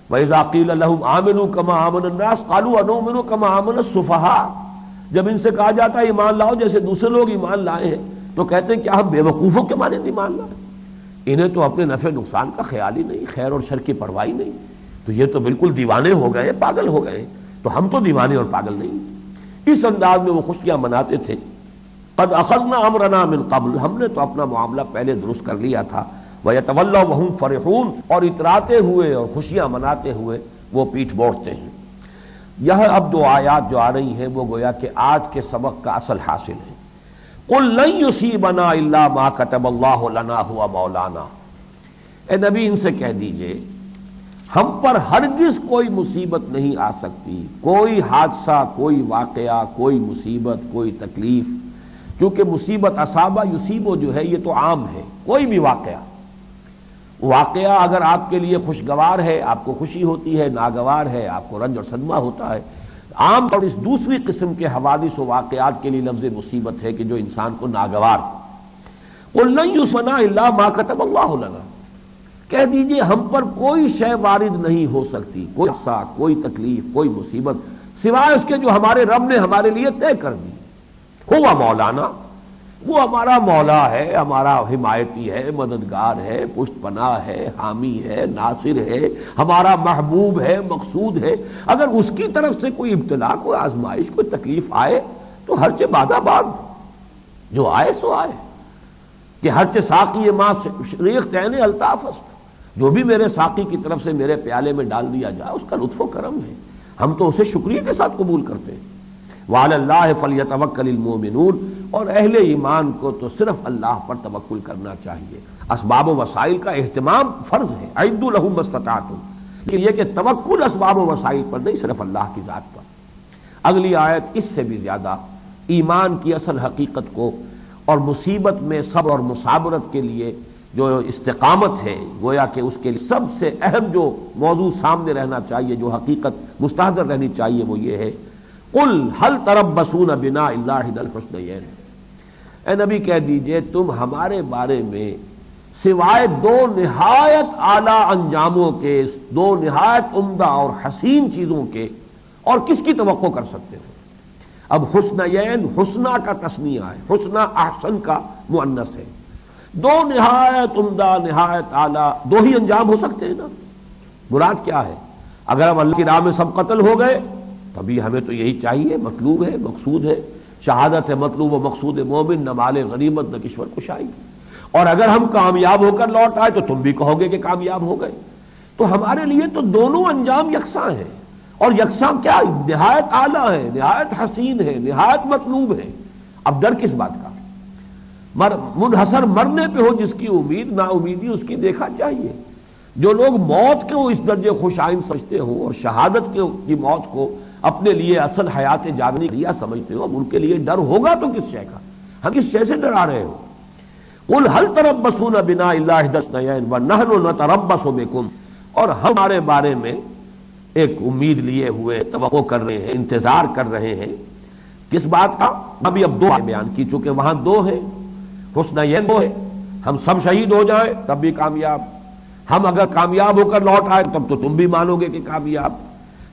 وَإِذَا قِيلَ لَهُمْ آمِنُوا كَمَا آمَنَ النَّاسُ قَالُوا أَنُؤْمِنُ كَمَا آمَنَ السُّفَهَاءُ، جب ان سے کہا جاتا ہے ایمان لاؤ جیسے دوسرے لوگ ایمان لائے ہیں، تو کہتے ہیں کیا ہم بے وقوفوں کے مانند ایمان لائے؟ انہیں تو اپنے نفع نقصان کا خیال ہی نہیں، خیر اور شر کی پرواہ ہی نہیں، تو یہ تو بالکل دیوانے ہو گئے، پاگل ہو گئے، تو ہم تو دیوانے اور پاگل نہیں۔ اس انداز میں وہ خوشیاں مناتے تھے۔ قد اخذنا امرنا من قبل، ہم نے تو اپنا معاملہ پہلے درست کر لیا تھا۔ وَيَتَوَلَّوْا وَهُمْ فَرِحُونَ، اور اتراتے ہوئے اور خوشیاں مناتے ہوئے وہ پیٹھ موڑتے ہیں۔ یہ اب 2 آیات جو آ رہی ہیں وہ گویا کہ آج کے سبق کا اصل حاصل ہے۔ قُل لَن يُصِيبَنَا إِلَّا مَا كَتَبَ اللَّهُ لَنَا هُوَ مَوْلَانَا، اے نبی ان سے کہہ دیجئے ہم پر ہرگز کوئی مصیبت نہیں آ سکتی، کوئی حادثہ، کوئی واقعہ، کوئی مصیبت، کوئی تکلیف، کیونکہ مصیبت اصابہ یصیبو جو ہے یہ تو عام ہے، کوئی بھی واقعہ اگر آپ کے لیے خوشگوار ہے آپ کو خوشی ہوتی ہے، ناگوار ہے آپ کو رنج اور صدمہ ہوتا ہے۔ عام طور اس دوسری قسم کے حوادث و واقعات کے لیے لفظ مصیبت ہے کہ جو انسان کو ناگوار۔ قُل لَن يُصِيبَنَا إِلَّا مَا كَتَبَ اللَّهُ لَنَا، کہہ دیجئے ہم پر کوئی شے وارد نہیں ہو سکتی، کوئی حادثہ، کوئی تکلیف، کوئی مصیبت، سوائے اس کے جو ہمارے رب نے ہمارے لیے طے کر دی۔ ہوا مولانا، وہ ہمارا مولا ہے، ہمارا حمایتی ہے، مددگار ہے، پشت پناہ ہے، حامی ہے، ناصر ہے، ہمارا محبوب ہے، مقصود ہے۔ اگر اس کی طرف سے کوئی ابتلا، کوئی آزمائش، کوئی تکلیف آئے تو ہر چہ بادہ باد، جو آئے سو آئے، کہ ہر چہ ساقی ماں ریخت عین الطاف است، جو بھی میرے ساقی کی طرف سے میرے پیالے میں ڈال دیا جائے اس کا لطف و کرم ہے، ہم تو اسے شکریہ کے ساتھ قبول کرتے ہیں۔ وعلی اللہ فلیتوکل المؤمنون، اور اہل ایمان کو تو صرف اللہ پر توکل کرنا چاہیے۔ اسباب و وسائل کا اہتمام فرض ہے، اعدوا لہم ما استطعتم، لیکن یہ کہ توکل اسباب و وسائل پر نہیں، صرف اللہ کی ذات پر۔ اگلی آیت اس سے بھی زیادہ ایمان کی اصل حقیقت کو اور مصیبت میں صبر اور مصابرت کے لیے جو استقامت ہے، گویا کہ اس کے لیے سب سے اہم جو موضوع سامنے رہنا چاہیے، جو حقیقت مستحضر رہنی چاہیے، وہ یہ ہے قُلْ هَلْ تَرَبَّصُونَ بِنَا إِلَّا إِحْدَى الْحُسْنَيَيْنِ، اے نبی کہہ دیجئے تم ہمارے بارے میں سوائے 2 نہایت اعلیٰ انجاموں کے، 2 نہایت عمدہ اور حسین چیزوں کے اور کس کی توقع کر سکتے ہو؟ اب حسنیین حسنہ کا تثنیہ ہے، حسنہ احسن کا مؤنث ہے، 2 نہایت عمدہ، نہایت اعلیٰ، 2 ہی انجام ہو سکتے ہیں نا؟ مراد کیا ہے؟ اگر ہم اللہ کی راہ میں سب قتل ہو گئے تبھی ہمیں تو یہی چاہیے، مطلوب ہے، مقصود ہے، شہادت ہے مطلوب و مقصود مومن، نہ مال غنیمت نہ کشور کشائی۔ اور اگر ہم کامیاب ہو کر لوٹ آئے تو تم بھی کہو گے کہ کامیاب ہو گئے۔ تو ہمارے لیے تو دونوں انجام یکساں ہیں، اور یکساں کیا؟ نہایت اعلیٰ ہے، نہایت حسین ہے، نہایت مطلوب ہے۔ اب ڈر کس بات کا؟ منحصر مرنے پہ ہو جس کی امید، نا امیدی اس کی دیکھا چاہیے۔ جو لوگ موت کو اس درجے خوش آئند سمجھتے ہوں اور شہادت کی موت کو اپنے لیے اصل حیات جاگنے کا سمجھتے ہو، اب ان کے لیے ڈر ہوگا تو کس شے کا؟ ہم کس شے سے ڈرا رہے ہو؟ قل هل تربصون بنا الا احدى الحسنيين ونحن نتربص بكم، اور ہمارے بارے میں ایک امید لیے ہوئے توقع کر رہے ہیں، انتظار کر رہے ہیں کس بات کا؟ ابھی اب دو بیان کی، چونکہ وہاں دو ہیں، حسنیین دو ہے، ہم سب شہید ہو جائیں تب بھی کامیاب، ہم اگر کامیاب ہو کر لوٹ آئے تب تو تم بھی مانو گے کہ کامیاب۔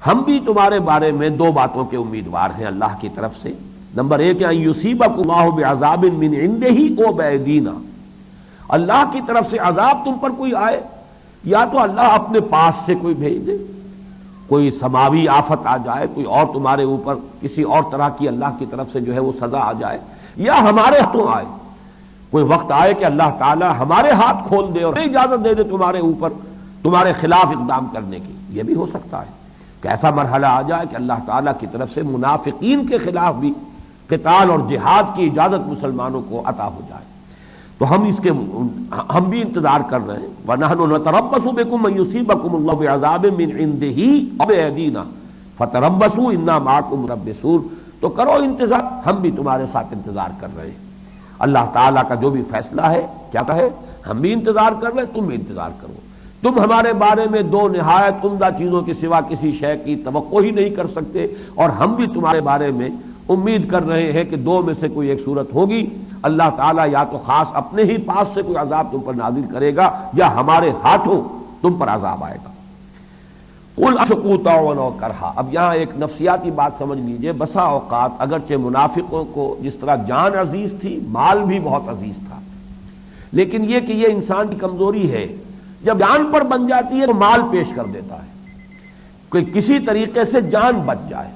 ہم بھی تمہارے بارے میں دو باتوں کے امیدوار ہیں اللہ کی طرف سے۔ نمبر ایک ہے ان یصیبکم اللہ بعذاب من عنده او بأیدینا، اللہ کی طرف سے عذاب تم پر کوئی آئے، یا تو اللہ اپنے پاس سے کوئی بھیج دے، کوئی سماوی آفت آ جائے، کوئی اور تمہارے اوپر کسی اور طرح کی اللہ کی طرف سے جو ہے وہ سزا آ جائے، یا ہمارے ہاتھوں آئے، کوئی وقت آئے کہ اللہ تعالی ہمارے ہاتھ کھول دے اور اجازت دے دے تمہارے اوپر تمہارے خلاف اقدام کرنے کی۔ یہ بھی ہو سکتا ہے کہ ایسا مرحلہ آ جائے کہ اللہ تعالیٰ کی طرف سے منافقین کے خلاف بھی قتال اور جہاد کی اجازت مسلمانوں کو عطا ہو جائے۔ تو ہم بھی انتظار کر رہے ہیں، وَنَحْنُ نَتَرَبَّصُ بِكُمْ أَن يُصِيبَكُمُ اللَّهُ بِعَذَابٍ مِّنْ عِندِهِ أَوْ بِأَيْدِينَا فَتَرَبَّصُوا إِنَّا مَعَكُمْ مُرَبِّصُونَ، تو کرو انتظار، ہم بھی تمہارے ساتھ انتظار کر رہے ہیں۔ اللہ تعالیٰ کا جو بھی فیصلہ ہے کیا ہے، ہم بھی انتظار کر رہے ہیں، تم بھی انتظار کرو۔ تم ہمارے بارے میں دو نہایت عمدہ چیزوں کے سوا کسی شے کی توقع ہی نہیں کر سکتے، اور ہم بھی تمہارے بارے میں امید کر رہے ہیں کہ دو میں سے کوئی ایک صورت ہوگی، اللہ تعالیٰ یا تو خاص اپنے ہی پاس سے کوئی عذاب تم پر نازل کرے گا، یا ہمارے ہاتھوں تم پر عذاب آئے گا۔ قل اشقوا طوعا او کرہا، اب یہاں ایک نفسیاتی بات سمجھ لیجئے، بسا اوقات اگرچہ منافقوں کو جس طرح جان عزیز تھی، مال بھی بہت عزیز تھا، لیکن یہ کہ یہ انسان کی کمزوری ہے، جب جان پر بن جاتی ہے تو مال پیش کر دیتا ہے کہ کسی طریقے سے جان بچ جائے۔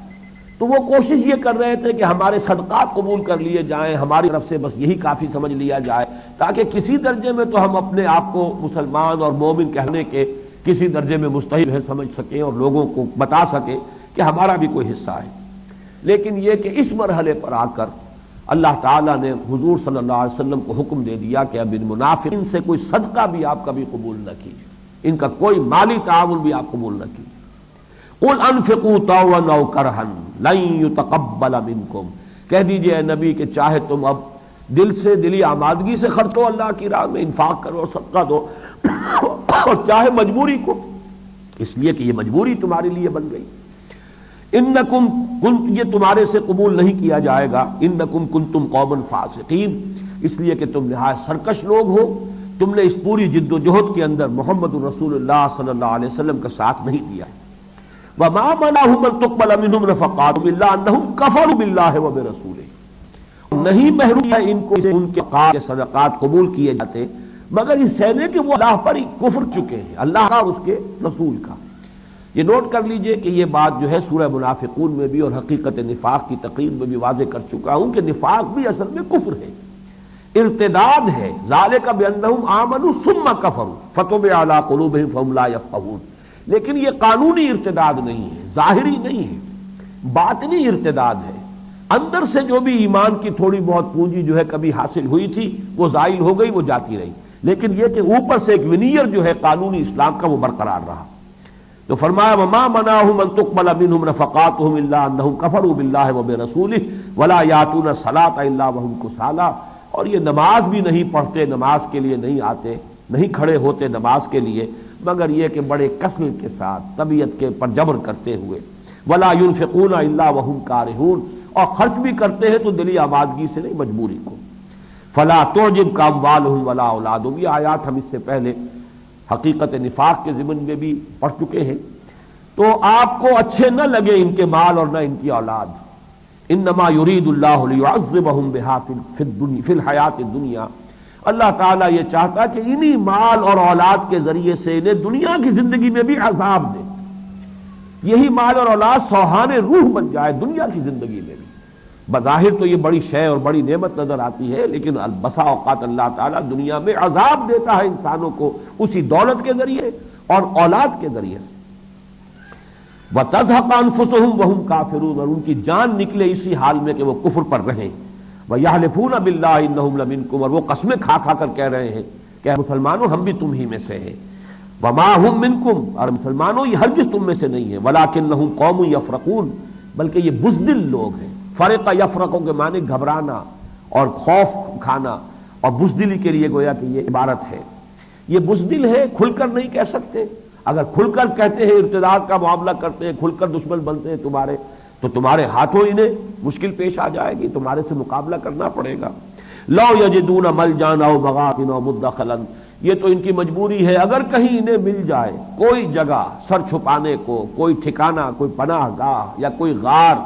تو وہ کوشش یہ کر رہے تھے کہ ہمارے صدقات قبول کر لیے جائیں، ہماری طرف سے بس یہی کافی سمجھ لیا جائے، تاکہ کسی درجے میں تو ہم اپنے آپ کو مسلمان اور مومن کہنے کے کسی درجے میں مستحق ہے سمجھ سکیں، اور لوگوں کو بتا سکیں کہ ہمارا بھی کوئی حصہ ہے۔ لیکن یہ کہ اس مرحلے پر آ کر اللہ تعالیٰ نے حضور صلی اللہ علیہ وسلم کو حکم دے دیا کہ اب ان منافقین سے کوئی صدقہ بھی آپ کبھی قبول نہ کیجیے، ان کا کوئی مالی تعاون بھی آپ قبول نہ کیجیے۔ قل انفقوا طوعا او کرہا لن يتقبل منکم، کہہ دیجئے اے نبی کہ چاہے تم اب دل سے، دلی آمادگی سے خرچ کرو، اللہ کی راہ میں انفاق کرو، صدقہ دو، اور چاہے مجبوری کو، اس لیے کہ یہ مجبوری تمہارے لیے بن گئی۔ انکم کنتم، یہ تمہارے سے قبول نہیں کیا جائے گا، انکم کنتم قوما فاسقین، اس لیے کہ تم نہایت سرکش لوگ ہو، تم نے اس پوری جد و جہد کے اندر محمد رسول اللہ صلی اللہ علیہ وسلم کا ساتھ نہیں دیا۔ وما منعهم ان تقبل منهم نفقاتهم الا انهم كفروا بالله وبرسوله، نہیں محروم ہے ان کو ان کے صدقات قبول کیے جاتے مگر اس سے کہ وہ اللہ پر کفر چکے ہیں، اللہ کا اور اس کے رسول کا۔ یہ نوٹ کر لیجئے کہ یہ بات جو ہے سورہ منافقون میں بھی اور حقیقت نفاق کی تقریر میں بھی واضح کر چکا ہوں کہ نفاق بھی اصل میں کفر ہے، ارتداد ہے۔ ذالک بانہم آمنوا ثم کفروا فطبع علی قلوبہم فہم لا یفقہون، لیکن یہ قانونی ارتداد نہیں ہے، ظاہری نہیں ہے، باطنی ارتداد ہے۔ اندر سے جو بھی ایمان کی تھوڑی بہت پونجی جو ہے کبھی حاصل ہوئی تھی وہ زائل ہو گئی، وہ جاتی رہی، لیکن یہ کہ اوپر سے ایک ونیئر جو ہے قانونی اسلام کا وہ برقرار رہا۔ تو فرمایا وما منعهم ان تقبل منهم نفقاتهم الا انهم كفروا بالله وبرسوله ولا ياتون الصلاة الا وهم كسالى، اور یہ نماز بھی نہیں پڑھتے، نماز کے لیے نہیں آتے، نہیں کھڑے ہوتے نماز کے لیے، مگر یہ کہ بڑے کسل کے ساتھ طبیعت کے پر جبر کرتے ہوئے، ولا ينفقون الا وهم كارهون، اور خرچ بھی کرتے ہیں تو دلی آمادگی سے نہیں، مجبوری کو۔ فلا تعجبك اموالهم ولا اولادهم، یہ آیات ہم اس سے پہلے حقیقت نفاق کے ضمن میں بھی پڑھ چکے ہیں۔ تو آپ کو اچھے نہ لگے ان کے مال اور نہ ان کی اولاد، انما يريد الله ليعذبهم بها في الحیات الدنیا، اللہ تعالیٰ یہ چاہتا کہ انہی مال اور اولاد کے ذریعے سے انہیں دنیا کی زندگی میں بھی عذاب دے، یہی مال اور اولاد سوہان روح بن جائے دنیا کی زندگی میں بھی۔ بظاہر تو یہ بڑی شے اور بڑی نعمت نظر آتی ہے، لیکن بسا اوقات اللہ تعالیٰ دنیا میں عذاب دیتا ہے انسانوں کو اسی دولت کے ذریعے اور اولاد کے ذریعے۔ وَتَزْهَقَ أَنفُسُهُمْ وَهُمْ كَافِرُونَ، اور ان کی جان نکلے اسی حال میں کہ وہ کفر پر رہیں۔ وَيَحْلِفُونَ بِاللَّهِ إِنَّهُمْ لَمِنكُمْ، اور وہ قسمیں کھا کھا کر کہہ رہے ہیں کہ اے مسلمانوں ہم بھی تم ہی میں سے ہیں۔ وَمَا هُمْ مِنكُمْ، اور مسلمانوں یہ ہرگز تم میں سے نہیں ہیں۔ وَلَكِنَّهُمْ قَوْمٌ يَفْرَقُونَ، بلکہ یہ بزدل لوگ ہیں۔ فرق یفرق کے معنی گھبرانا اور خوف کھانا، اور بزدلی کے لیے گویا کہ یہ عبارت ہے. یہ بزدل ہے، کھل کر نہیں کہہ سکتے. اگر کھل کر کہتے ہیں، ارتداد کا معاملہ کرتے ہیں، کھل کر دشمن بنتے ہیں تمہارے، تو تمہارے ہاتھوں انہیں مشکل پیش آ جائے گی، تمہارے سے مقابلہ کرنا پڑے گا. لو یجدون ملجا او مغافن او مدخلا، یہ تو ان کی مجبوری ہے، اگر کہیں انہیں مل جائے کوئی جگہ سر چھپانے کو، کوئی ٹھکانہ، کوئی پناہ گاہ، یا کوئی غار،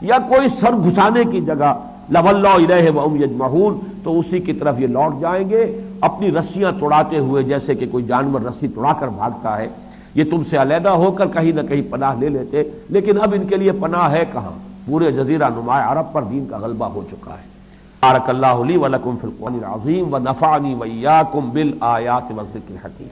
یا کوئی سر گھسانے کی جگہ، لولوا الیہ وہم یجمعون، تو اسی کی طرف یہ لوٹ جائیں گے اپنی رسیاں توڑاتے ہوئے، جیسے کہ کوئی جانور رسی توڑا کر بھاگتا ہے. یہ تم سے علیحدہ ہو کر کہیں نہ کہیں پناہ لے لیتے، لیکن اب ان کے لیے پناہ ہے کہاں؟ پورے جزیرہ نما عرب پر دین کا غلبہ ہو چکا ہے. بارک اللہ لی ولکم فی القرآن العظیم ونفعنی وإیاکم بالآیات والذکر الحکیم.